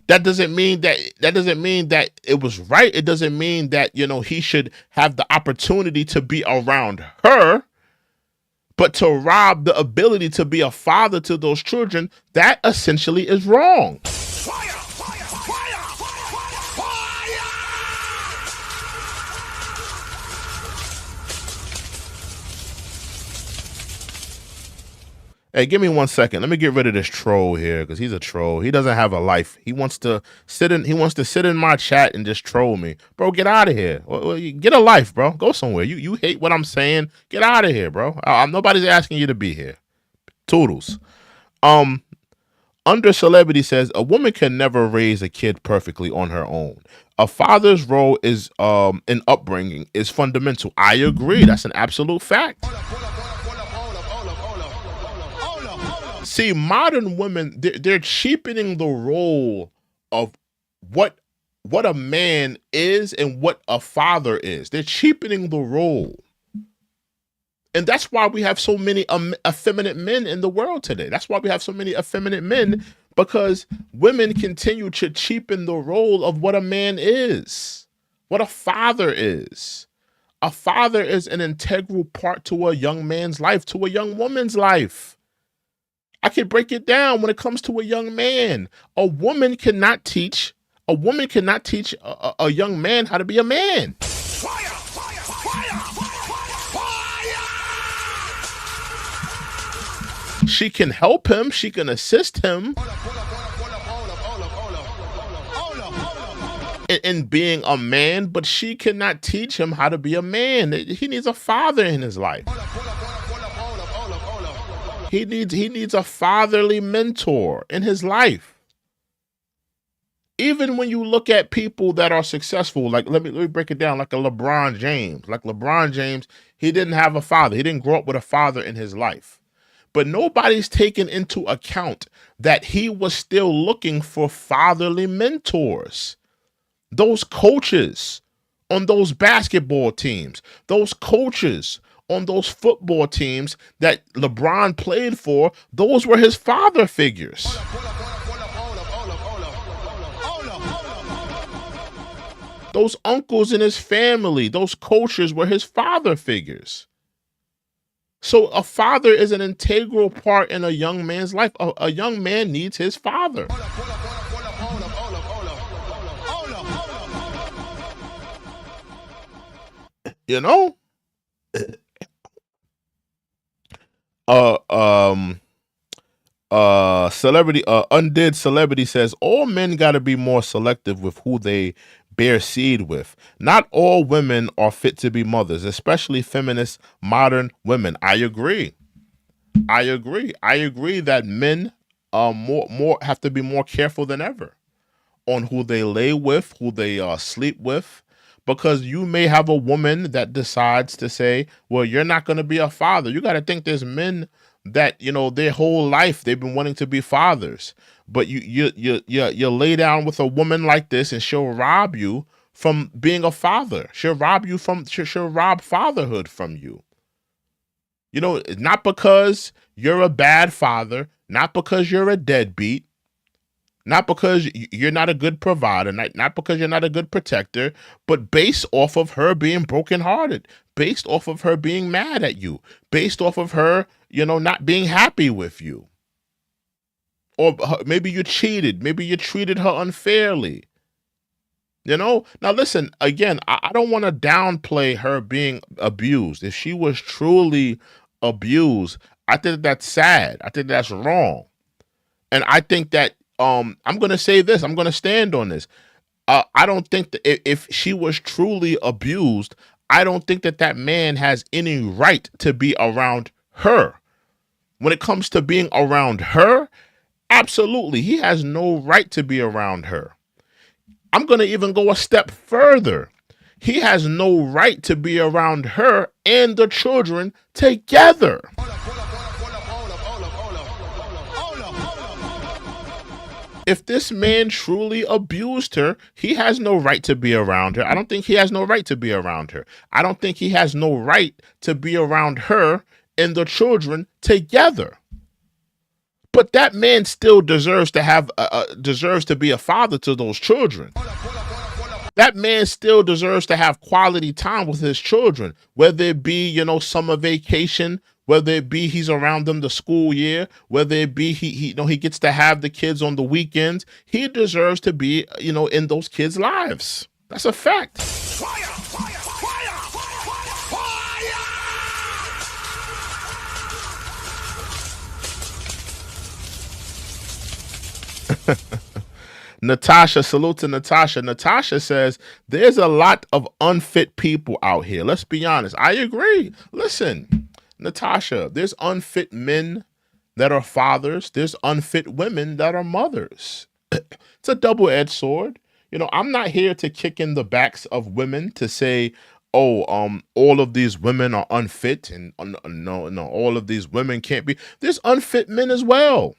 That doesn't mean that it was right. It doesn't mean that he should have the opportunity to be around her. But to rob the ability to be a father to those children, that essentially is wrong. Hey, give me 1 second. Let me get rid of this troll here, because he's a troll. He doesn't have a life. He wants to sit in my chat and just troll me. Bro, get out of here. Get a life, bro. Go somewhere. You hate what I'm saying. Get out of here, bro. Nobody's asking you to be here. Toodles. Under Celebrity says, a woman can never raise a kid perfectly on her own. A father's role is in upbringing is fundamental. I agree. That's an absolute fact. See, modern women, they're cheapening the role of what a man is and what a father is. They're cheapening the role. And that's why we have so many effeminate men in the world today. That's why we have so many effeminate men, because women continue to cheapen the role of what a man is, what a father is. A father is an integral part to a young man's life, to a young woman's life. I can break it down when it comes to a young man. A woman cannot teach a young man how to be a man. She can help him. She can assist him in being a man, but she cannot teach him how to be a man. He needs a father in his life. He needs a fatherly mentor in his life. Even when you look at people that are successful, like let me break it down, like a LeBron James. Like LeBron James, he didn't have a father. He didn't grow up with a father in his life. But nobody's taken into account that he was still looking for fatherly mentors. Those coaches on those basketball teams, those coaches on those football teams that LeBron played for, those were his father figures. Those uncles in his family, those coaches were his father figures. So a father is an integral part in a young man's life. A young man needs his father. You know? Undid Celebrity says, all men gotta be more selective with who they bear seed with. Not all women are fit to be mothers, especially feminist modern women. I agree that men more have to be more careful than ever on who they lay with, who they sleep with, because you may have a woman that decides to say, well, you're not going to be a father. You got to think there's men that, their whole life they've been wanting to be fathers, but you lay down with a woman like this and she'll rob you from being a father. She'll rob fatherhood from you. Not because you're a bad father, not because you're a deadbeat, not because you're not a good provider, not because you're not a good protector, but based off of her being brokenhearted, based off of her being mad at you, based off of her, not being happy with you. Or maybe you cheated, maybe you treated her unfairly. Now listen, again, I don't want to downplay her being abused. If she was truly abused, I think that's sad. I think that's wrong. And I think that I'm going to say this. I'm going to stand on this. I don't think that if she was truly abused, I don't think that man has any right to be around her. When it comes to being around her, Absolutely. He has no right to be around her. I'm going to even go a step further. He has no right to be around her and the children together. If this man truly abused her, he has no right to be around her. I don't think he has no right to be around her. I don't think he has no right to be around her and the children together. But that man still deserves to have deserves to be a father to those children. That man still deserves to have quality time with his children, whether it be, summer vacation, whether it be he's around them the school year, whether it be he gets to have the kids on the weekends. He deserves to be, in those kids' lives. That's a fact. Fire, fire, fire, fire. Natasha, salute to Natasha. Natasha says, there's a lot of unfit people out here. Let's be honest. I agree. Listen, Natasha, there's unfit men that are fathers. There's unfit women that are mothers. It's a double-edged sword. I'm not here to kick in the backs of women to say, oh, all of these women are unfit, and no, all of these women can't be. There's unfit men as well.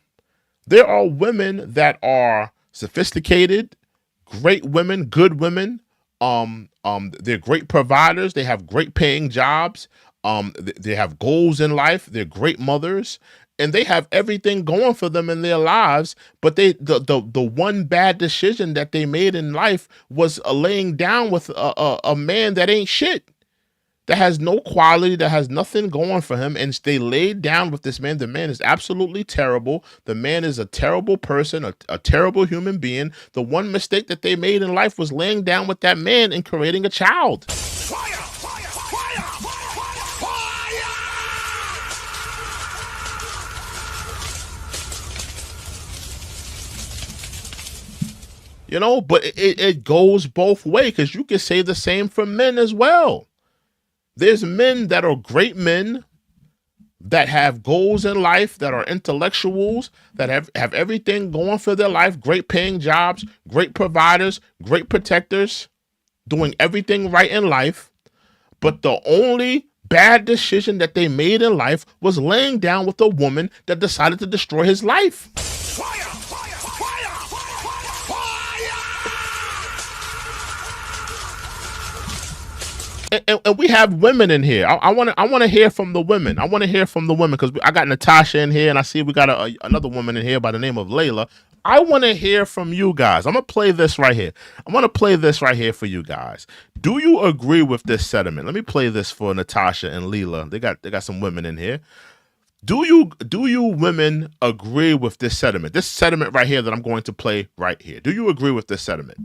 There are women that are sophisticated, great women, good women. They're great providers. They have great paying jobs. They have goals in life. They're great mothers, and they have everything going for them in their lives. But the one bad decision that they made in life was laying down with a man that ain't shit, that has no quality, that has nothing going for him, and they laid down with this man. The man is absolutely terrible. The man is a terrible person, a terrible human being. The one mistake that they made in life was laying down with that man and creating a child. Fire, fire, fire, fire. But it goes both ways, because you can say the same for men as well. There's men that are great men, that have goals in life, that are intellectuals, that have everything going for their life, great paying jobs, great providers, great protectors, doing everything right in life. But the only bad decision that they made in life was laying down with a woman that decided to destroy his life. Fire! And we have women in here. I want to hear from the women. I want to hear from the women, because I got Natasha in here, and I see we got another woman in here by the name of Layla. I want to hear from you guys. I'm gonna play this right here. I want to play this right here for you guys. Do you agree with this sentiment? Let me play this for Natasha and Layla. They got some women in here. Do you women agree with this sentiment? This sentiment right here that I'm going to play right here. Do you agree with this sentiment?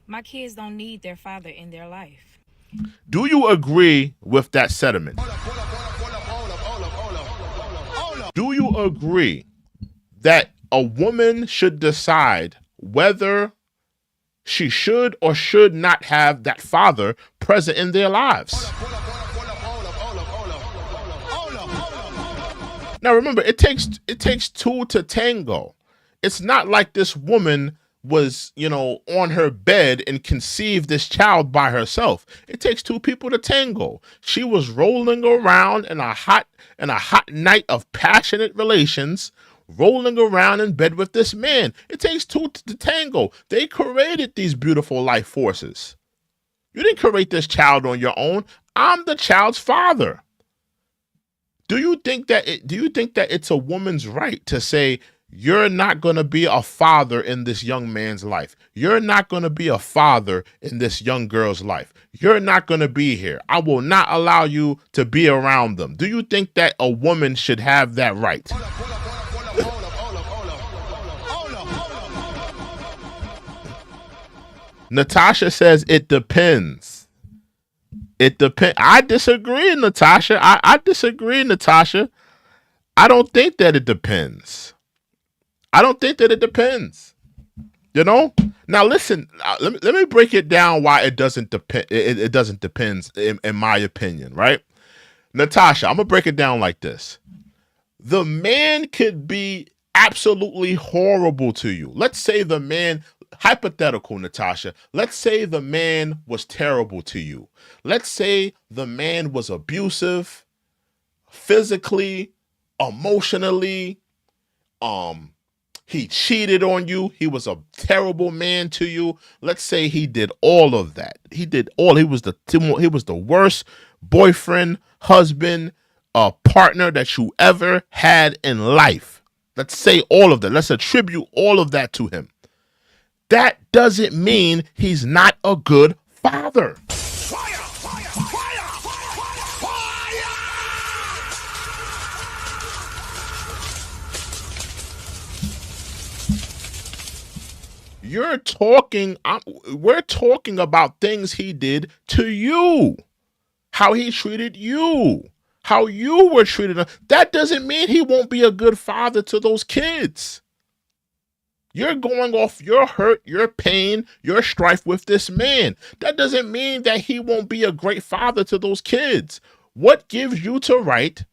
My kids don't need their father in their life. Do you agree with that sentiment? Do you agree that a woman should decide whether she should or should not have that father present in their lives? Now remember, it takes two to tango. It's not like this woman was, on her bed and conceived this child by herself. It takes two people to tango. She was rolling around in a hot night of passionate relations, rolling around in bed with this man. It takes two to tango. They created these beautiful life forces. You didn't create this child on your own. I'm the child's father. Do you think that it's a woman's right to say, you're not going to be a father in this young man's life? You're not going to be a father in this young girl's life. You're not going to be here. I will not allow you to be around them. Do you think that a woman should have that right? Natasha says it depends. It depends. I disagree, Natasha. I disagree, Natasha. I don't think that it depends. I don't think that it depends. Now listen. Let me break it down why it doesn't depend. It doesn't depend in my opinion, right? Natasha, I'm gonna break it down like this. The man could be absolutely horrible to you. Let's say the man, hypothetical, Natasha, let's say the man was terrible to you. Let's say the man was abusive, physically, emotionally, he cheated on you. He was a terrible man to you. Let's say he did all of that. He was the worst boyfriend, husband, partner that you ever had in life. Let's say all of that. Let's attribute all of that to him. That doesn't mean he's not a good father. We're talking about things he did to you, how he treated you, how you were treated. That doesn't mean he won't be a good father to those kids. You're going off your hurt, your pain, your strife with this man. That doesn't mean that he won't be a great father to those kids. What gives you to right?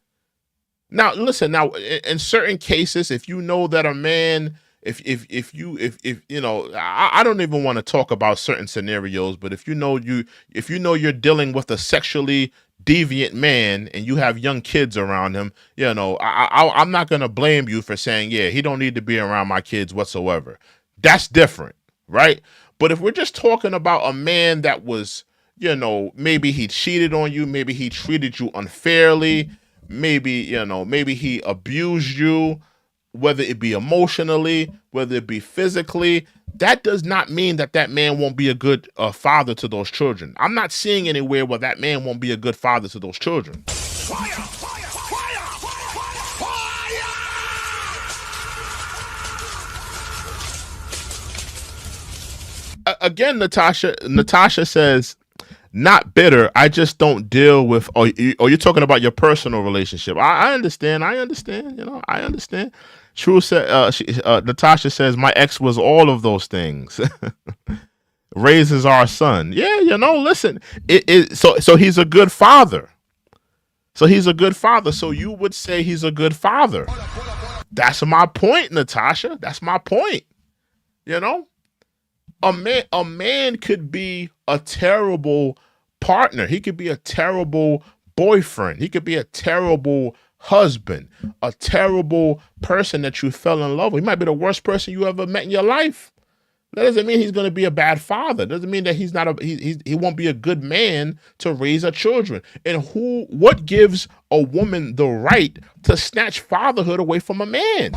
Now, listen, in certain cases, if you know that a man, if you know, I don't even want to talk about certain scenarios, but if you know you're dealing with a sexually deviant man and you have young kids around him, you know, I'm not going to blame you for saying, yeah, he don't need to be around my kids whatsoever. That's different, right? But if we're just talking about a man that was, you know, maybe he cheated on you, maybe he treated you unfairly, maybe he abused you, whether it be emotionally, whether it be physically, that does not mean that man won't be a good father to those children. I'm not seeing anywhere where that man won't be a good father to those children. Again, Natasha says, not bitter. I just don't deal with. Or you're talking about your personal relationship. I understand. You know, I understand. True said. Natasha says my ex was all of those things. Raises our son. Yeah, you know. Listen. So he's a good father. So he's a good father. So you would say he's a good father. That's my point, Natasha. That's my point. You know. A man could be a terrible partner. He could be a terrible boyfriend. He could be a terrible husband, a terrible person that you fell in love with. He might be the worst person you ever met in your life. That doesn't mean he's going to be a bad father. Doesn't mean that he's not he won't be a good man to raise our children. And what gives a woman the right to snatch fatherhood away from a man?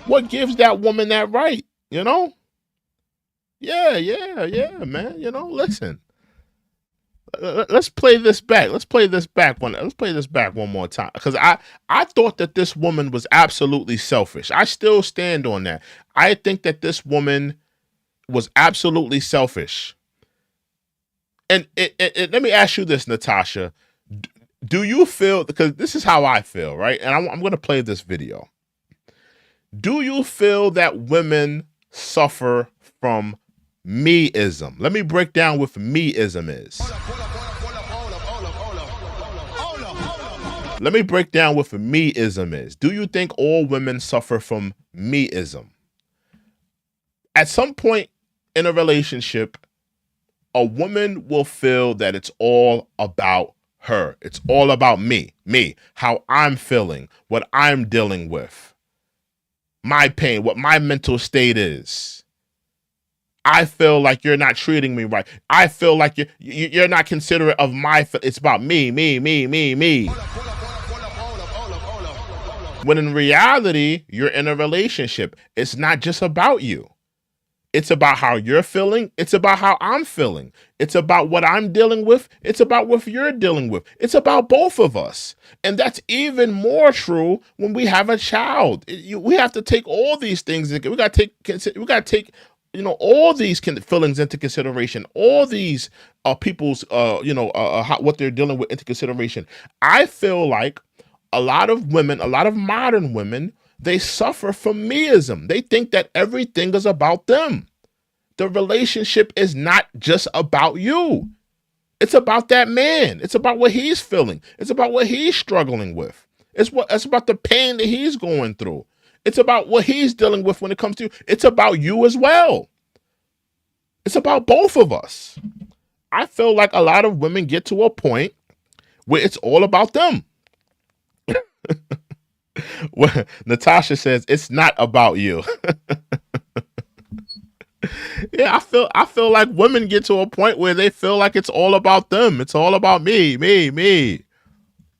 What gives that woman that right? You know? Yeah, man. You know, listen. Let's play this back. Let's play this back one more time. Because I thought that this woman was absolutely selfish. I still stand on that. I think that this woman was absolutely selfish. And let me ask you this, Natasha. Do you feel, because this is how I feel, right? And I'm going to play this video. Do you feel that women suffer from me-ism? Let me break down what me-ism is. Let me break down what me-ism is. Do you think all women suffer from me-ism? At some point in a relationship, a woman will feel that it's all about her. It's all about me, how I'm feeling, what I'm dealing with. My pain, what my mental state is. I feel like you're not treating me right. I feel like you're not considerate of it's about me. When in reality, you're in a relationship. It's not just about you. It's about how you're feeling. It's about how I'm feeling. It's about what I'm dealing with. It's about what you're dealing with. It's about both of us. And that's even more true when we have a child. We have to take all these things. We got to take, you know, all these feelings into consideration. All these people's, what they're dealing with into consideration. I feel like a lot of women, a lot of modern women, they suffer from me-ism. They think that everything is about them. The relationship is not just about you. It's about that man. It's about what he's feeling. It's about what he's struggling with. It's about the pain that he's going through. It's about what he's dealing with when it comes to you. It's about you as well. It's about both of us. I feel like a lot of women get to a point where it's all about them. Well, Natasha says it's not about you. Yeah, I feel like women get to a point where they feel like it's all about them. It's all about me, me, me.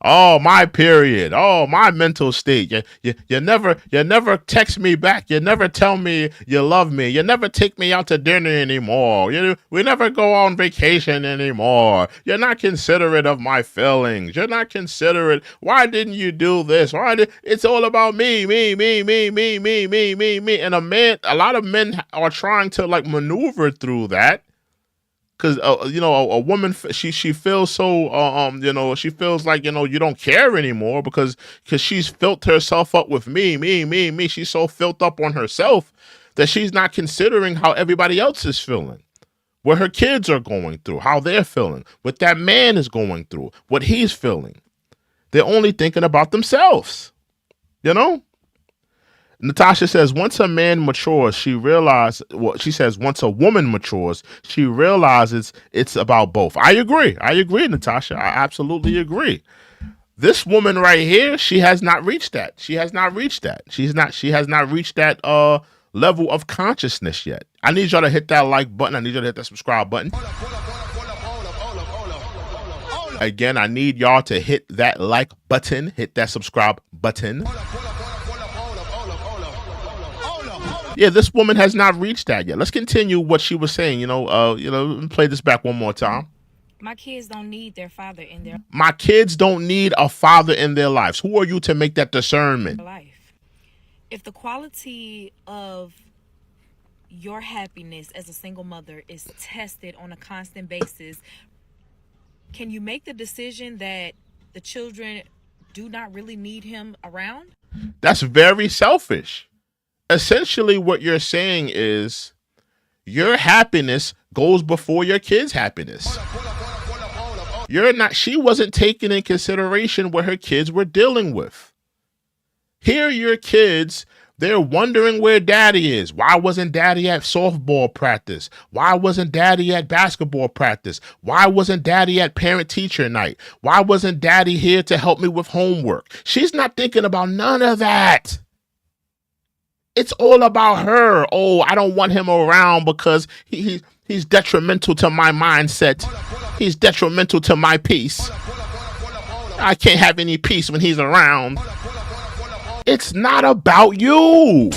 Oh, my period. Oh, my mental state. You never text me back. You never tell me you love me. You never take me out to dinner anymore. We never go on vacation anymore. You're not considerate of my feelings. You're not considerate. Why didn't you do this? It's all about me, me, me, me, me, me, me, me, me. And a lot of men are trying to like maneuver through that. Because a woman, she feels so she feels like you don't care anymore because she's filled herself up with me, me, me, me. She's so filled up on herself that she's not considering how everybody else is feeling, what her kids are going through, how they're feeling, what that man is going through, what he's feeling. They're only thinking about themselves, Natasha says, once a man matures, she says, once a woman matures, she realizes it's about both. I agree, Natasha. I absolutely agree. This woman right here, she has not reached that. She has not reached that. She has not reached that level of consciousness yet. I need y'all to hit that like button. I need y'all to hit that subscribe button. Again, I need y'all to hit that like button, hit that subscribe button. Yeah, this woman has not reached that yet. Let's continue what she was saying. Play this back one more time. My kids don't need their father in their My kids don't need a father in their lives. Who are you to make that discernment? life. If the quality of your happiness as a single mother is tested on a constant basis, can you make the decision that the children do not really need him around? That's very selfish. Essentially, what you're saying is your happiness goes before your kids' happiness. She wasn't taking in consideration what her kids were dealing with. Here, your kids, they're wondering where daddy is. Why wasn't daddy at softball practice? Why wasn't daddy at basketball practice? Why wasn't daddy at parent-teacher night? Why wasn't daddy here to help me with homework? She's not thinking about none of that. It's all about her. Oh, I don't want him around because he's detrimental to my mindset. He's detrimental to my peace. I can't have any peace when he's around. It's not about you.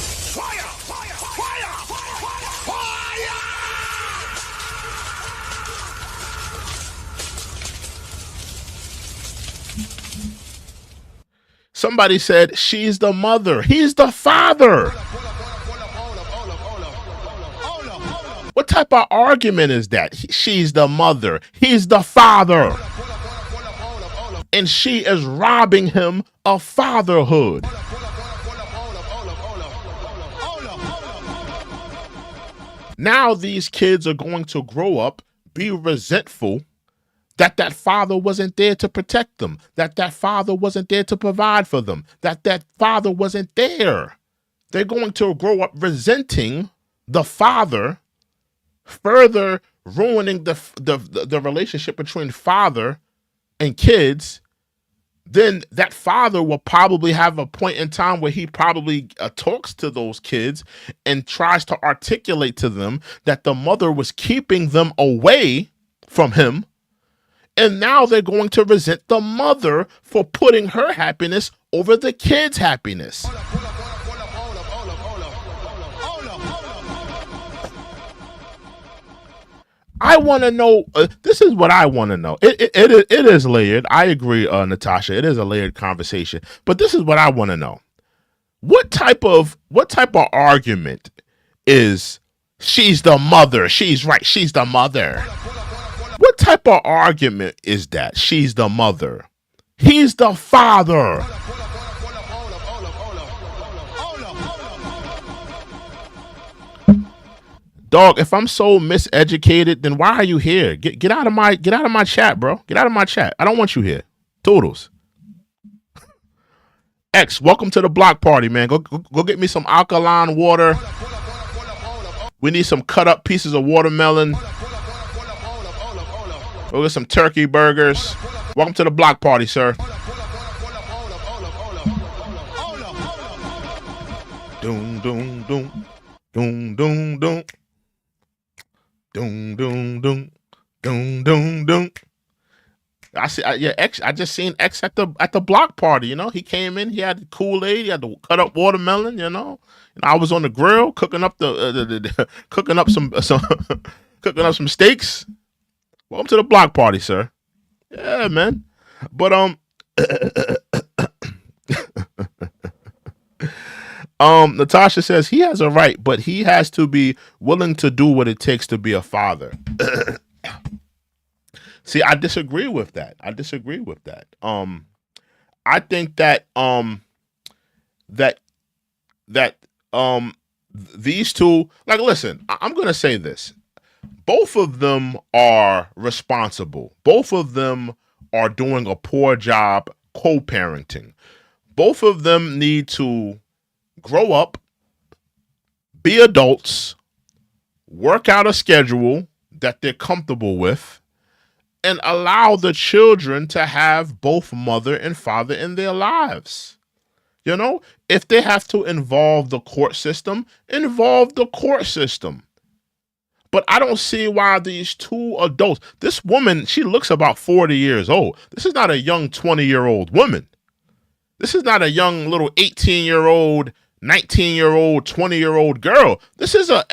Somebody said she's the mother. He's the father. What type of argument is that? She's the mother. He's the father. And she is robbing him of fatherhood. Now these kids are going to grow up, be resentful that father wasn't there to protect them, that father wasn't there to provide for them, that father wasn't there. They're going to grow up resenting the father, further ruining the relationship between father and kids. Then that father will probably have a point in time where he probably talks to those kids and tries to articulate to them that the mother was keeping them away from him. And now they're going to resent the mother for putting her happiness over the kids' happiness. I want to know, this is what I want to know. It is layered. I agree, Natasha. It is a layered conversation. But this is what I want to know. What type of argument is she's the mother? She's right. She's the mother. What type of argument is that? She's the mother. He's the father. Dog, if I'm so miseducated, then why are you here? Get out of my chat, bro. Get out of my chat. I don't want you here. Toodles. X, welcome to the block party, man. Go get me some alkaline water. We need some cut up pieces of watermelon. Go get some turkey burgers. Welcome to the block party, sir. Doom, doom, doom. Doom, doom, doom. Doom, doom, doom. Doom, doom, doom. X. I just seen X at the block party. You know, he came in. He had the Kool-Aid. He had the cut up watermelon. You know, and I was on the grill cooking up cooking up some cooking up some steaks. Welcome to the block party, sir. Yeah, man. But Natasha says he has a right, but he has to be willing to do what it takes to be a father. See, I disagree with that. I think that these two, like, listen, I'm gonna say this. Both of them are responsible. Both of them are doing a poor job co-parenting. Both of them need to grow up, be adults, work out a schedule that they're comfortable with, and allow the children to have both mother and father in their lives. You know, if they have to involve the court system, involve the court system. But I don't see why these two adults, this woman, she looks about 40 years old. This is not a young 20-year-old woman. This is not a young little 18-year-old, 19-year-old, 20-year-old girl. This is an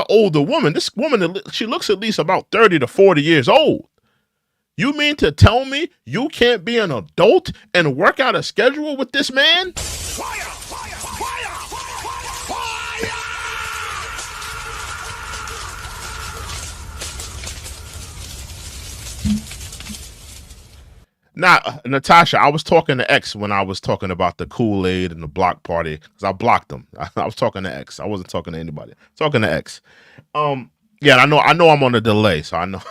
older woman. This woman, she looks at least about 30 to 40 years old. You mean to tell me you can't be an adult and work out a schedule with this man? Fire! Fire! Fire! Fire! Now, Natasha, I was talking to X when I was talking about the Kool-Aid and the block party, because I blocked them. I was talking to X. I wasn't talking to anybody. Talking to X. Yeah, I know I'm on a delay, so I know.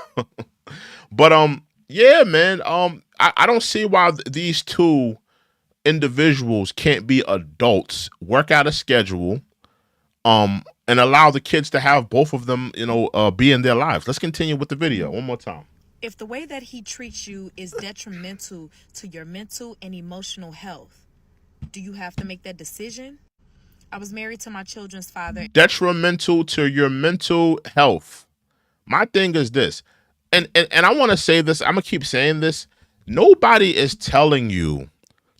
But yeah, man. I don't see why these two individuals can't be adults, work out a schedule, and allow the kids to have both of them, be in their lives. Let's continue with the video one more time. If the way that he treats you is detrimental to your mental and emotional health, do you have to make that decision? I was married to my children's father. Detrimental to your mental health. My thing is this, and I want to say this, I'm going to keep saying this. Nobody is telling you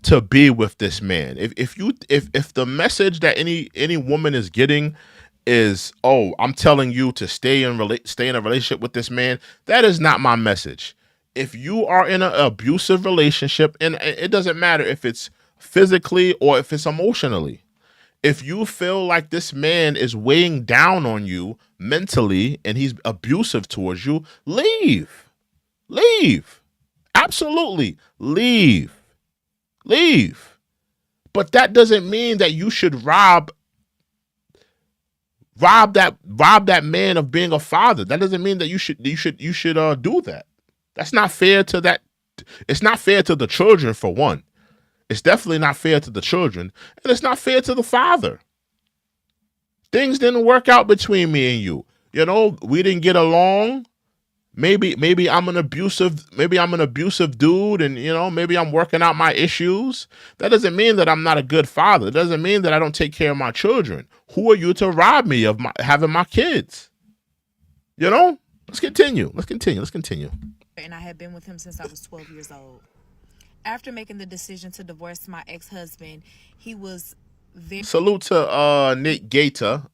to be with this man. If the message that any woman is getting is, oh, I'm telling you to stay in a relationship with this man, that is not my message. If you are in an abusive relationship, and it doesn't matter if it's physically or if it's emotionally, if you feel like this man is weighing down on you mentally and he's abusive towards you, leave. Absolutely leave. But that doesn't mean that you should rob that man of being a father. That doesn't mean that you should do that. That's not fair to that. It's not fair to the children, for one. It's definitely not fair to the children, and it's not fair to the father. Things didn't work out between me and you. We didn't get along. Maybe I'm an abusive dude, and maybe I'm working out my issues. That doesn't mean that I'm not a good father. It doesn't mean that I don't take care of my children. Who are you to rob me of having my kids? Let's continue. And I had been with him since I was 12 years old. After making the decision to divorce my ex-husband, he was very... Salute to Nate Gatta,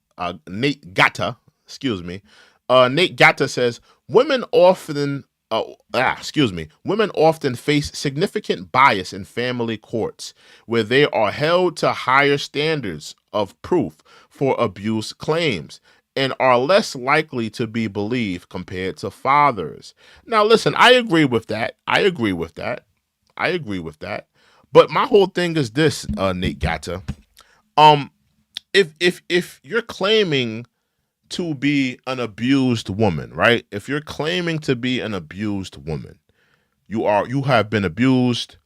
excuse me. Nate Gatta says, women often face significant bias in family courts, where they are held to higher standards of proof for abuse claims and are less likely to be believed compared to fathers. Now, listen, I agree with that. But my whole thing is this, Nate Gatta. If you're claiming to be an abused woman, right? If you're claiming to be an abused woman, you have been abused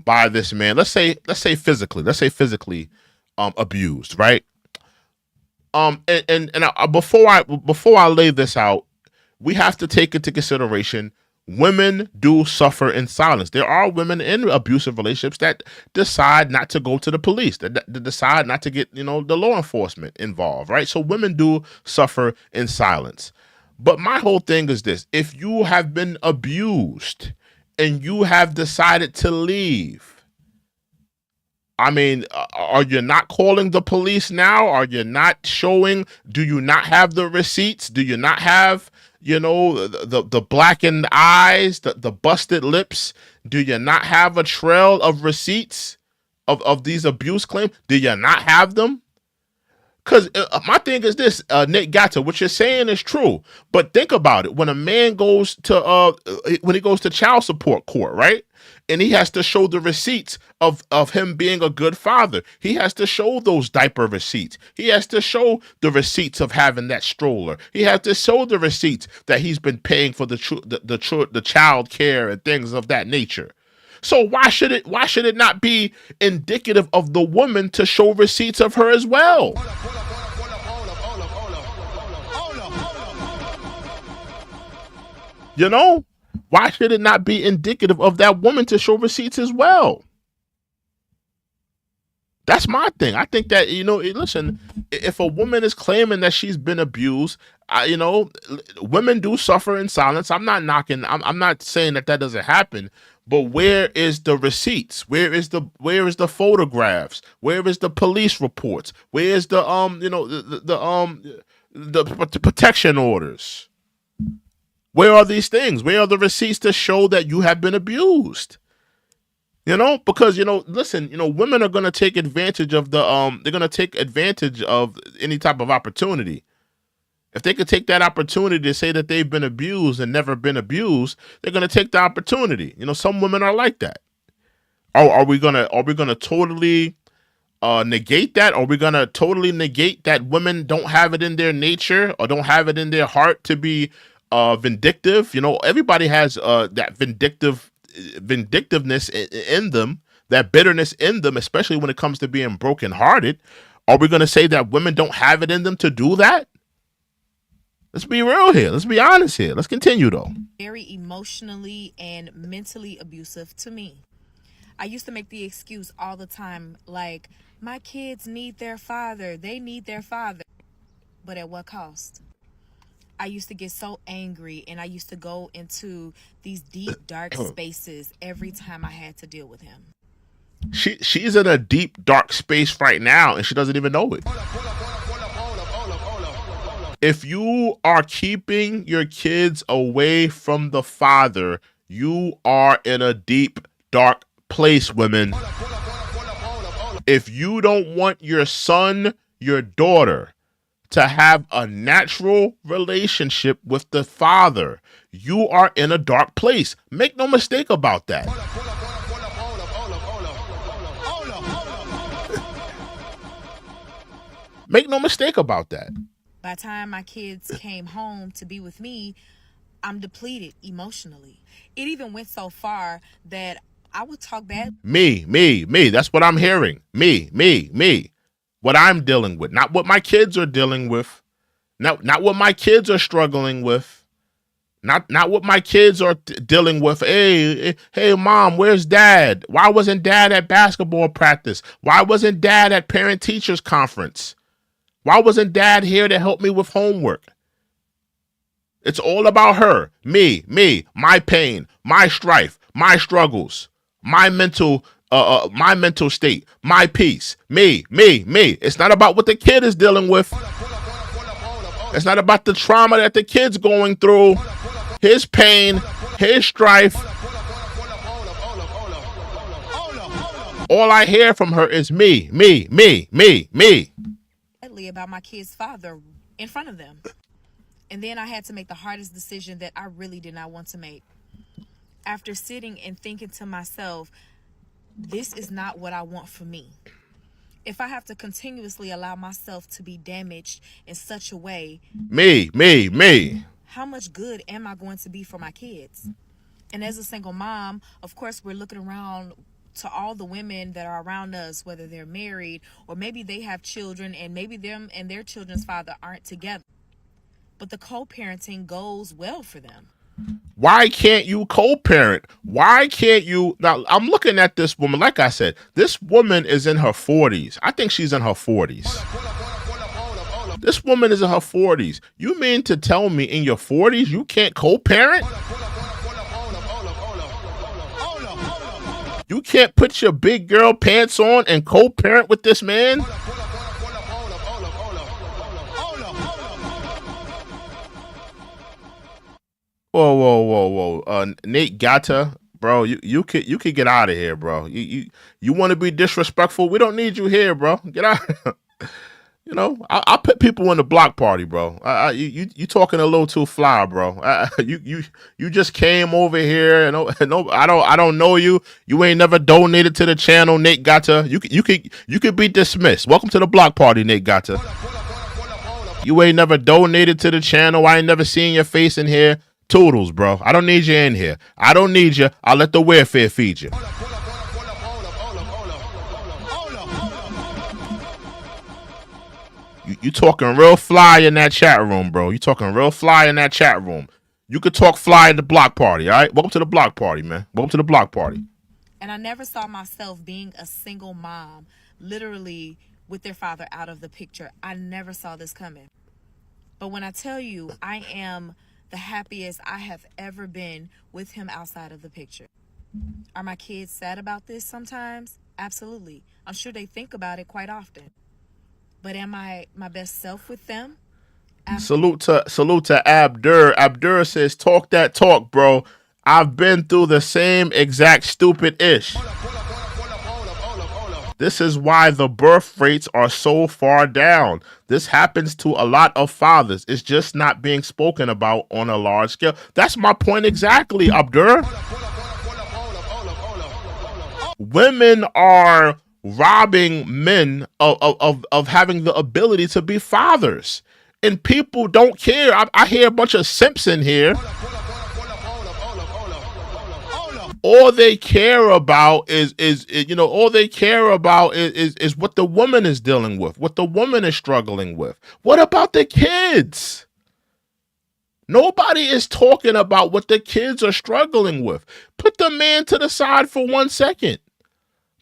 by this man. Let's say physically abused, right? Before I lay this out, we have to take into consideration women do suffer in silence. There are women in abusive relationships that decide not to go to the police, that decide not to get, the law enforcement involved, right? So women do suffer in silence. But my whole thing is this: if you have been abused and you have decided to leave, I mean, are you not calling the police now? Are you not showing? Do you not have the receipts? Do you not have, the blackened eyes, the busted lips? Do you not have a trail of receipts of these abuse claims? Do you not have them? Because my thing is this, Nick Gatta, what you're saying is true. But think about it. When a man goes to when he goes to child support court, right? And he has to show the receipts of him being a good father. He has to show those diaper receipts. He has to show the receipts of having that stroller. He has to show the receipts that he's been paying for the child care and things of that nature. So why should it not be indicative of the woman to show receipts of her as well? Why should it not be indicative of that woman to show receipts as well? That's my thing. I think that, listen, if a woman is claiming that she's been abused, women do suffer in silence. I'm not knocking. I'm not saying that doesn't happen. But where is the receipts? Where is the photographs? Where is the police reports? Where is the protection orders? Where are these things? Where are the receipts to show that you have been abused? Because, listen, women are going to take advantage of they're going to take advantage of any type of opportunity. If they could take that opportunity to say that they've been abused and never been abused, they're going to take the opportunity. Some women are like that. Are we going to totally negate that? Are we going to totally negate that women don't have it in their nature or don't have it in their heart to be vindictive? Everybody has that vindictiveness in them, that bitterness in them, especially when it comes to being brokenhearted. Are we going to say that women don't have it in them to do that? Let's be real here. Let's be honest here. Let's continue, though. Very emotionally and mentally abusive to me. I used to make the excuse all the time, like, my kids need their father. They need their father. But at what cost? I used to get so angry, and I used to go into these deep, dark spaces every time I had to deal with him. She's in a deep, dark space right now, and she doesn't even know it. If you are keeping your kids away from the father, you are in a deep, dark place, women. If you don't want your son, your daughter, to have a natural relationship with the father, you are in a dark place. Make no mistake about that. Make no mistake about that. By the time my kids came home to be with me, I'm depleted emotionally. It even went so far that I would talk bad. Me. That's what I'm hearing. Me. What I'm dealing with, not what my kids are dealing with, not what my kids are struggling with, not what my kids are dealing with. Hey, mom, where's dad? Why wasn't dad at basketball practice? Why wasn't dad at parent teachers conference? Why wasn't dad here to help me with homework? It's all about her, me, my pain, my strife, my struggles, my mental state, my peace, me. It's not about what the kid is dealing with. It's not about the trauma that the kid's going through, his pain, his strife. All I hear from her is me. About my kid's father in front of them. And then I had to make the hardest decision that I really did not want to make. After sitting and thinking to myself, this is not what I want for me. If I have to continuously allow myself to be damaged in such a way, me. how much good am I going to be for my kids? And as a single mom, of course, we're looking around to all the women that are around us, whether they're married or maybe they have children and maybe them and their children's father aren't together. But the co-parenting goes well for them. Why can't you co-parent? Why can't you? Now, I'm looking at this woman. Like I said, this woman is in her 40s. I think she's in her 40s. This woman is in her 40s. You mean to tell me in your 40s you can't co-parent? You can't put your big girl pants on and co-parent with this man? Whoa. Nate Gatta, bro, you could get out of here, bro. You want to be disrespectful? We don't need you here, bro. Get out. You know, I put people in the block party, bro. You talking a little too fly, bro. You just came over here, and no, I don't know you. You ain't never donated to the channel, Nate Gatta. You could be dismissed. Welcome to the block party, Nate Gatta. You ain't never donated to the channel. I ain't never seen your face in here. Toodles, bro. I don't need you in here. I don't need you. I'll let the welfare feed you. You talking real fly in that chat room, bro. You talking real fly in that chat room. You could talk fly at the block party, all right? Welcome to the block party, man. Welcome to the block party. And I never saw myself being a single mom, literally with their father out of the picture. I never saw this coming. But when I tell you, I am the happiest I have ever been with him outside of the picture. Are my kids sad about this sometimes? Absolutely. I'm sure they think about it quite often. But am I my best self with them? Salute to Abdur. Abdur says, talk that talk, bro. I've been through the same exact stupid ish. This is why the birth rates are so far down. This happens to a lot of fathers. It's just not being spoken about on a large scale. That's my point exactly, Abdur. Women are robbing men of having the ability to be fathers. And people don't care. I hear a bunch of simps in here. All they care about is what the woman is dealing with, what the woman is struggling with. What about the kids? Nobody is talking about what the kids are struggling with. Put the man to the side for 1 second.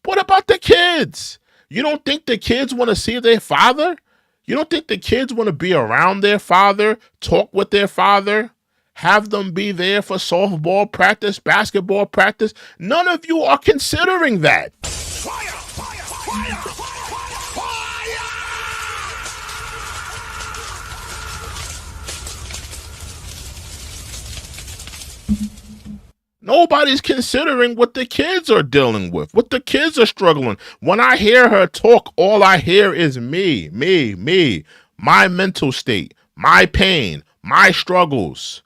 What about the kids? You don't think the kids want to see their father? You don't think the kids want to be around their father, talk with their father? Have them be there for softball practice, basketball practice. None of you are considering that. Fire! Nobody's considering what the kids are dealing with, what the kids are struggling. When I hear her talk, all I hear is me, my mental state, my pain, my struggles.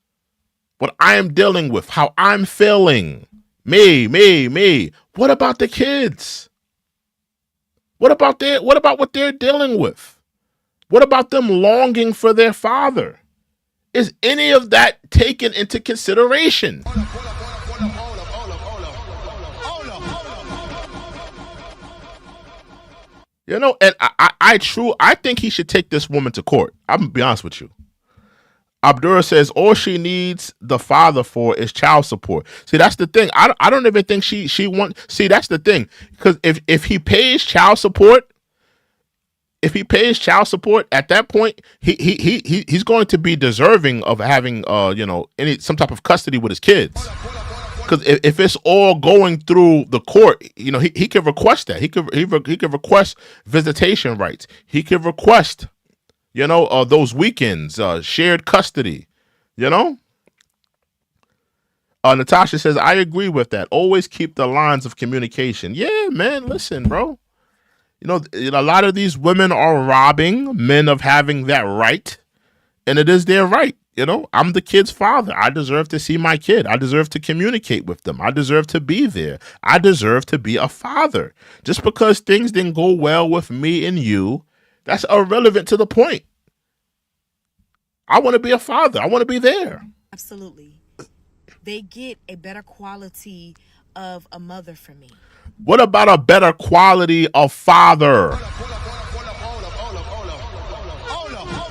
What I am dealing with, how I'm feeling. Me. What about the kids? What about what they're dealing with? What about them longing for their father? Is any of that taken into consideration? You know, and I think he should take this woman to court. I'm gonna be honest with you. Abdurrah says all she needs the father for is child support. See, that's the thing. I don't even think she wants. See, that's the thing. Because if he pays child support, at that point, he's going to be deserving of having some type of custody with his kids. Because if it's all going through the court, he can request that. He could request visitation rights. He could request those weekends, shared custody, Natasha says, I agree with that. Always keep the lines of communication. Yeah, man, listen, bro. A lot of these women are robbing men of having that right, and it is their right. I'm the kid's father. I deserve to see my kid. I deserve to communicate with them. I deserve to be there. I deserve to be a father. Just because things didn't go well with me and you, that's irrelevant to the point. I want to be a father. I want to be there. Absolutely. They get a better quality of a mother from me. What about a better quality of father?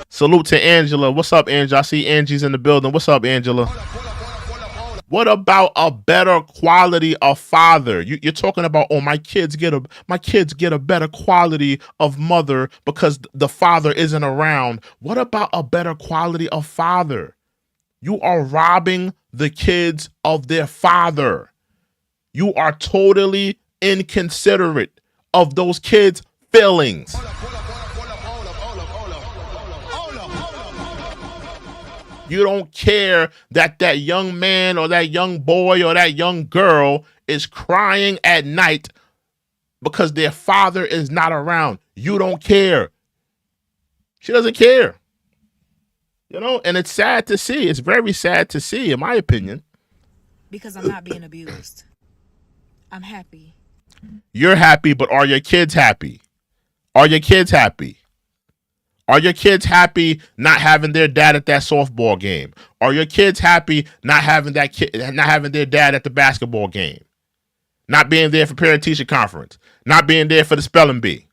Salute to Angela. What's up, Angela? I see Angie's in the building. What's up, Angela? What about a better quality of father? You're talking about, oh, my kids get a better quality of mother because the father isn't around. What about a better quality of father? You are robbing the kids of their father. You are totally inconsiderate of those kids' feelings. You don't care that that young man or that young boy or that young girl is crying at night because their father is not around. You don't care. She doesn't care. And it's sad to see. It's very sad to see, in my opinion. Because I'm not being abused. I'm happy. You're happy, but are your kids happy? Are your kids happy? Are your kids happy not having their dad at that softball game? Are your kids happy not having their dad at the basketball game? Not being there for parent-teacher conference? Not being there for the spelling bee?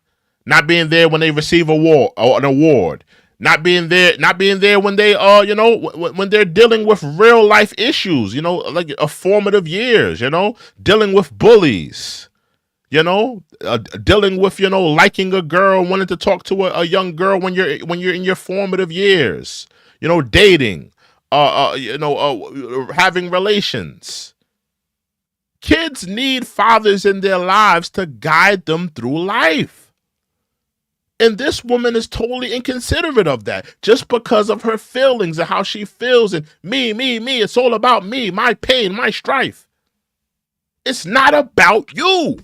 Not being there when they receive an award? Not being there when they when they're dealing with real life issues, like formative years, dealing with bullies. Dealing with, liking a girl, wanting to talk to a young girl when you're in your formative years, dating, having relations. Kids need fathers in their lives to guide them through life. And this woman is totally inconsiderate of that just because of her feelings and how she feels and me. It's all about me, my pain, my strife. It's not about you.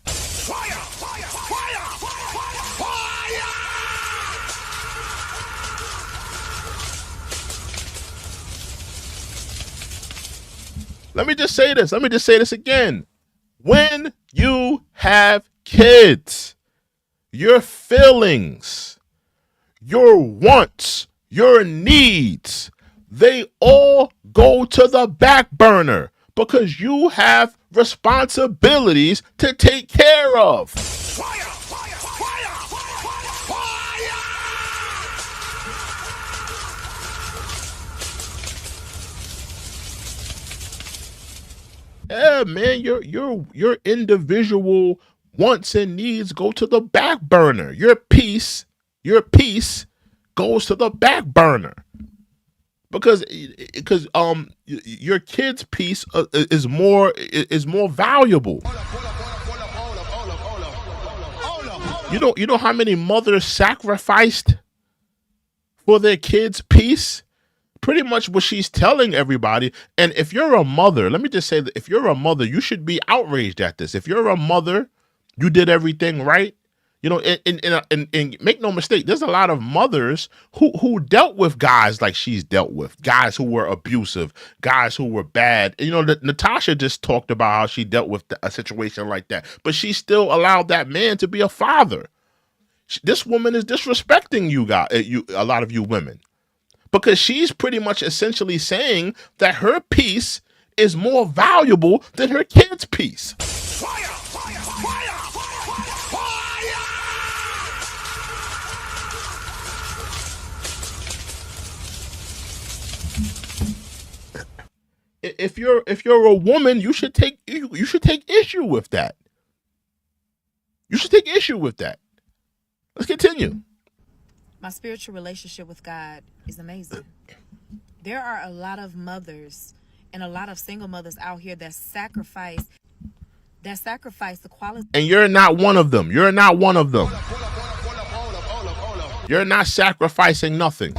Let me just say this again. When you have kids, your feelings, your wants, your needs, they all go to the back burner because you have responsibilities to take care of. Yeah, man, your individual wants and needs go to the back burner. Your peace goes to the back burner because your kid's peace is more valuable. You know how many mothers sacrificed for their kids' peace? Pretty much what she's telling everybody. And if you're a mother, let me just say that if you're a mother, you should be outraged at this. If you're a mother, you did everything right. And make no mistake, there's a lot of mothers who dealt with guys like she's dealt with, guys who were abusive, guys who were bad. Natasha just talked about how she dealt with a situation like that, but she still allowed that man to be a father. This woman is disrespecting you guys, a lot of you women. Because she's pretty much essentially saying that her peace is more valuable than her kid's peace. If you're a woman, you should take issue with that. You should take issue with that. Let's continue. My spiritual relationship with God is amazing. There are a lot of mothers and a lot of single mothers out here that sacrifice the quality. And you're not one of them. You're not one of them. You're not sacrificing nothing.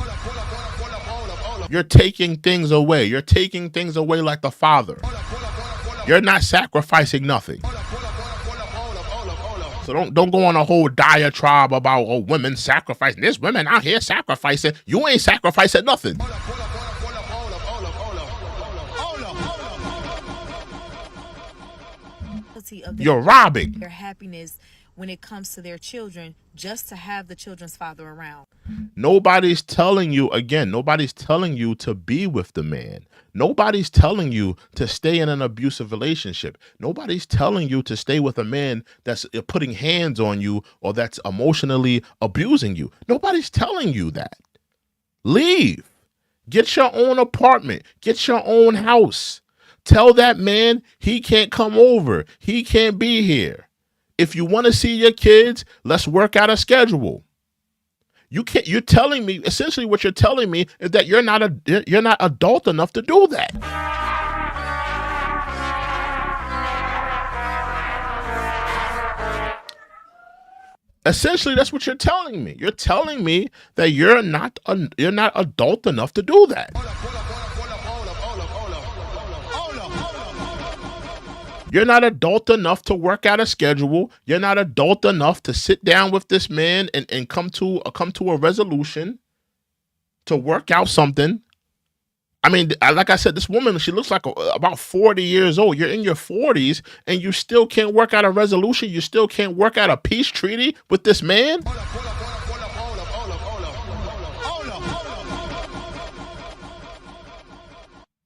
You're taking things away. You're taking things away like the Father. You're not sacrificing nothing. So don't go on a whole diatribe about women sacrificing. There's women out here sacrificing. You ain't sacrificing nothing. totality of You're robbing. their happiness when it comes to their children just to have the children's father around. Nobody's telling you, again, nobody's telling you to be with the man. Nobody's telling you to stay in an abusive relationship. Nobody's telling you to stay with a man that's putting hands on you or that's emotionally abusing you. Nobody's telling you that. Leave. Get your own apartment. Get your own house. Tell that man he can't come over. He can't be here. If you want to see your kids, let's work out a schedule. You can't. You're telling me, essentially what you're telling me is that you're not adult enough to do that. Essentially, that's what you're telling me. You're telling me that you're not adult enough to do that. You're not adult enough to work out a schedule. You're not adult enough to sit down with this man and come to a resolution to work out something. I mean, like I said, this woman, she looks like about 40 years old. You're in your 40s and you still can't work out a resolution. You still can't work out a peace treaty with this man.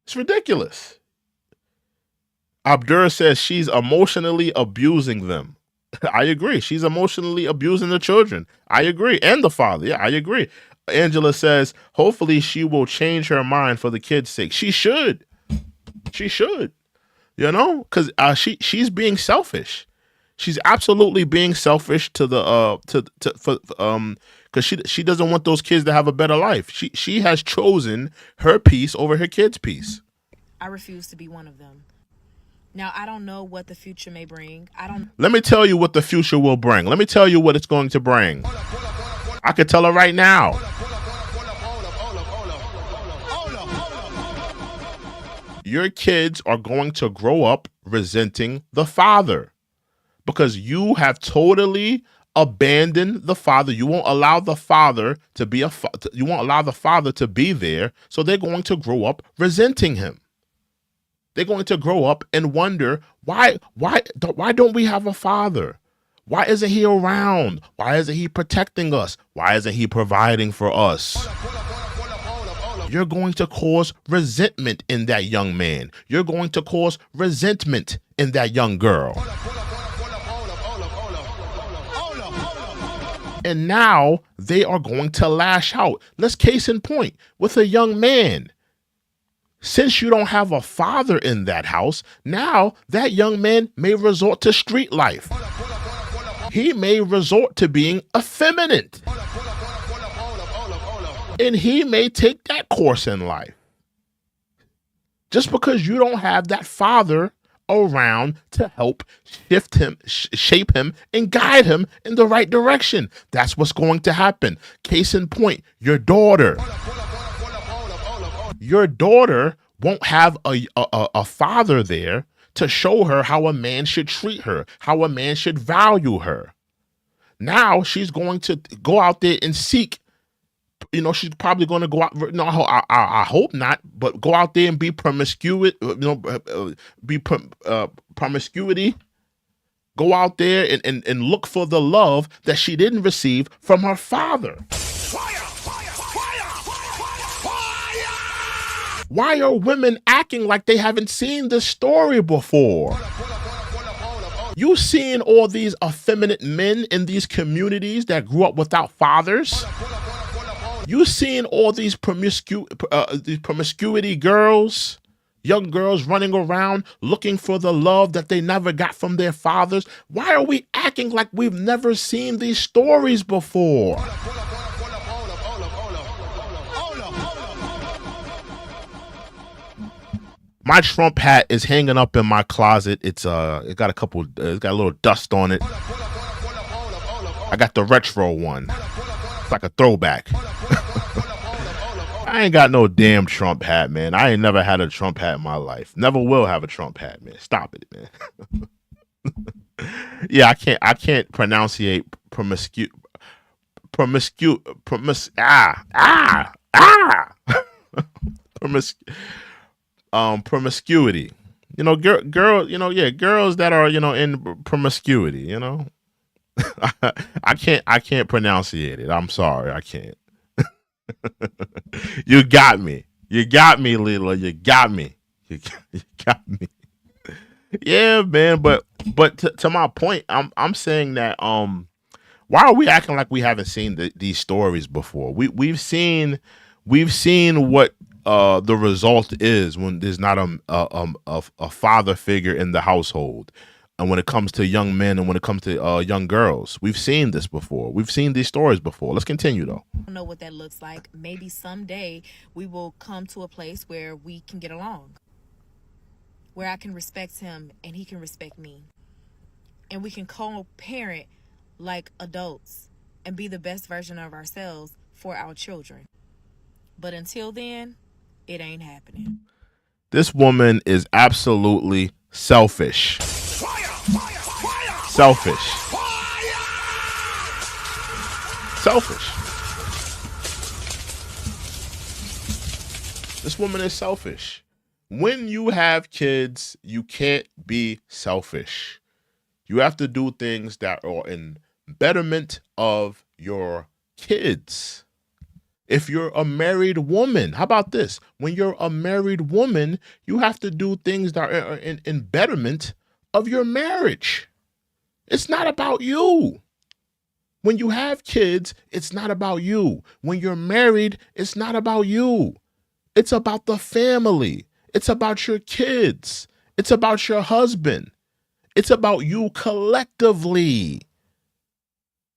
It's ridiculous. Abdur says she's emotionally abusing them. I agree. She's emotionally abusing the children. I agree. And the father. Yeah, I agree. Angela says, hopefully she will change her mind for the kids' sake. She should. She should. You know, because she's being selfish. She's absolutely being selfish to the because she doesn't want those kids to have a better life. She has chosen her peace over her kids' peace. I refuse to be one of them. Now, I don't know what the future may bring. Let me tell you what the future will bring. Let me tell you what it's going to bring. I could tell her right now. Your kids are going to grow up resenting the father because you have totally abandoned the father. You won't allow the father to be you won't allow the father to be there. So they're going to grow up resenting him. They're going to grow up and wonder, why don't we have a father? Why isn't he around? Why isn't he protecting us? Why isn't he providing for us? You're going to cause resentment in that young man. You're going to cause resentment in that young girl. And now they are going to lash out. Let's case in point with a young man. Since you don't have a father in that house, now that young man may resort to street life. He may resort to being effeminate. And he may take that course in life. Just because you don't have that father around to help shift him, shape him, and guide him in the right direction. That's what's going to happen. Case in point, your daughter. Your daughter won't have a father there to show her how a man should treat her, how a man should value her. Now she's going to go out there and seek, she's probably going to go out. No, I hope not, but go out there and be promiscuity. Go out there and look for the love that she didn't receive from her father. Why are women acting like they haven't seen this story before? You seen all these effeminate men in these communities that grew up without fathers? You seen all these promiscuity girls, young girls running around looking for the love that they never got from their fathers? Why are we acting like we've never seen these stories before? My Trump hat is hanging up in my closet. It got a little dust on it. I got the retro one. It's like a throwback. I ain't got no damn Trump hat, man. I ain't never had a Trump hat in my life. Never will have a Trump hat, man. Stop it, man. Yeah, I can't pronunciate promiscuity. girls that are, in promiscuity, I can't pronunciate it. I'm sorry, I can't. You got me. You got me, Lila. You got me. You got me. Yeah, man. But to my point, I'm saying that why are we acting like we haven't seen these stories before? We've seen what the result is when there's not a father figure in the household, and when it comes to young men and when it comes to young girls. We've seen this before. We've seen these stories before. Let's continue though. I don't know what that looks like. Maybe someday we will come to a place where we can get along, where I can respect him and he can respect me, and we can co-parent like adults and be the best version of ourselves for our children. But until then, it ain't happening. This woman is absolutely selfish. Selfish. Selfish. This woman is selfish. When you have kids, you can't be selfish. You have to do things that are in betterment of your kids. If you're a married woman, how about this? When you're a married woman, you have to do things that are in betterment of your marriage. It's not about you. When you have kids, it's not about you. When you're married, it's not about you. It's about the family. It's about your kids. It's about your husband. It's about you collectively.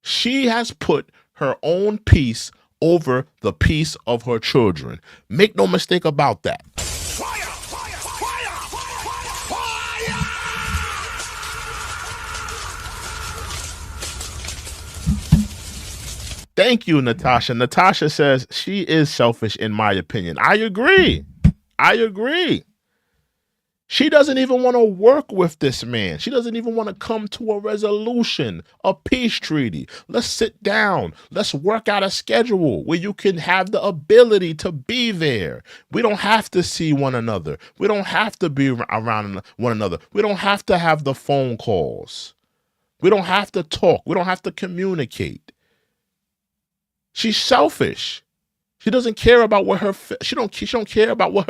She has put her own peace over the peace of her children. Make no mistake about that. Thank you, Natasha. Natasha says she is selfish, in my opinion. I agree. She doesn't even want to work with this man. She doesn't even want to come to a resolution, a peace treaty. Let's sit down. Let's work out a schedule where you can have the ability to be there. We don't have to see one another. We don't have to be around one another. We don't have to have the phone calls. We don't have to talk. We don't have to communicate. She's selfish. She doesn't care about what she don't care about what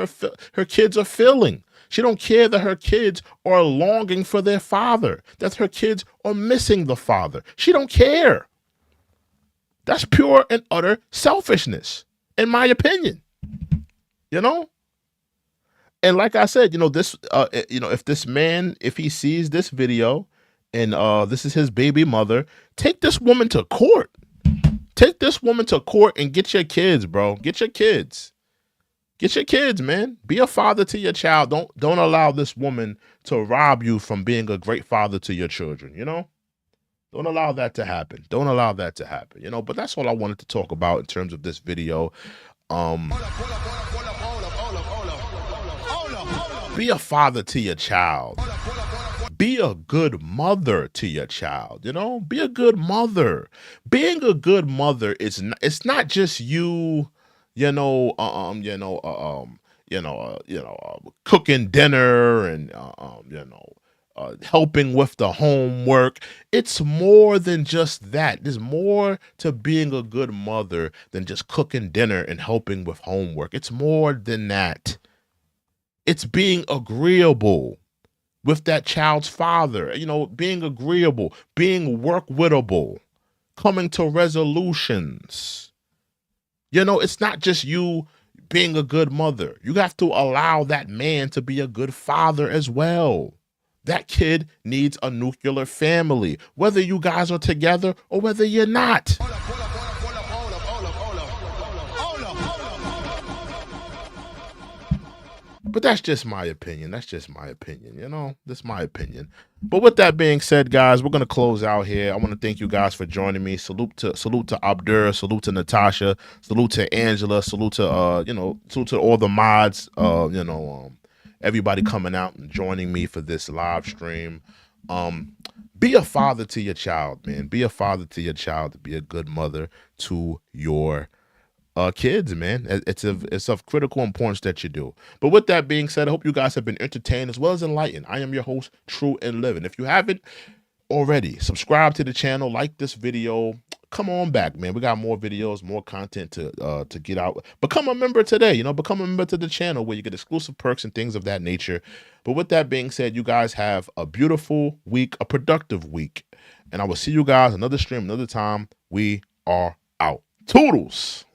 her kids are feeling. She don't care that her kids are longing for their father, that her kids are missing the father. She don't care. That's pure and utter selfishness, in my opinion. And like I said, this, if this man, if he sees this video and this is his baby mother, take this woman to court. Take this woman to court and get your kids, bro. Get your kids. Get your kids, man. Be a father to your child. Don't allow this woman to rob you from being a great father to your children, Don't allow that to happen. Don't allow that to happen, But that's all I wanted to talk about in terms of this video. Be a father to your child. Be a good mother to your child, Be a good mother. Being a good mother it's not just you, cooking dinner and helping with the homework. It's more than just that. There's more to being a good mother than just cooking dinner and helping with homework. It's more than that. It's being agreeable with that child's father, being agreeable, being work-wittable, coming to resolutions. It's not just you being a good mother. You have to allow that man to be a good father as well. That kid needs a nuclear family, whether you guys are together or whether you're not. But that's just my opinion. That's my opinion. But with that being said, guys, we're going to close out here. I want to thank you guys for joining me. Salute to Abdur, salute to Natasha, salute to Angela, salute to salute to all the mods, everybody coming out and joining me for this live stream. Be a father to your child, man. Be a father to your child. Be a good mother to your kids, man. It's of critical importance that you do. But with that being said, I hope you guys have been entertained as well as enlightened. I am your host, True and Living. If you haven't already, subscribe to the channel, like this video. Come on back, man. We got more videos, more content to get out. Become a member today, become a member to the channel where you get exclusive perks and things of that nature. But with that being said, you guys have a beautiful week, a productive week. And I will see you guys another stream, another time. We are out. Toodles.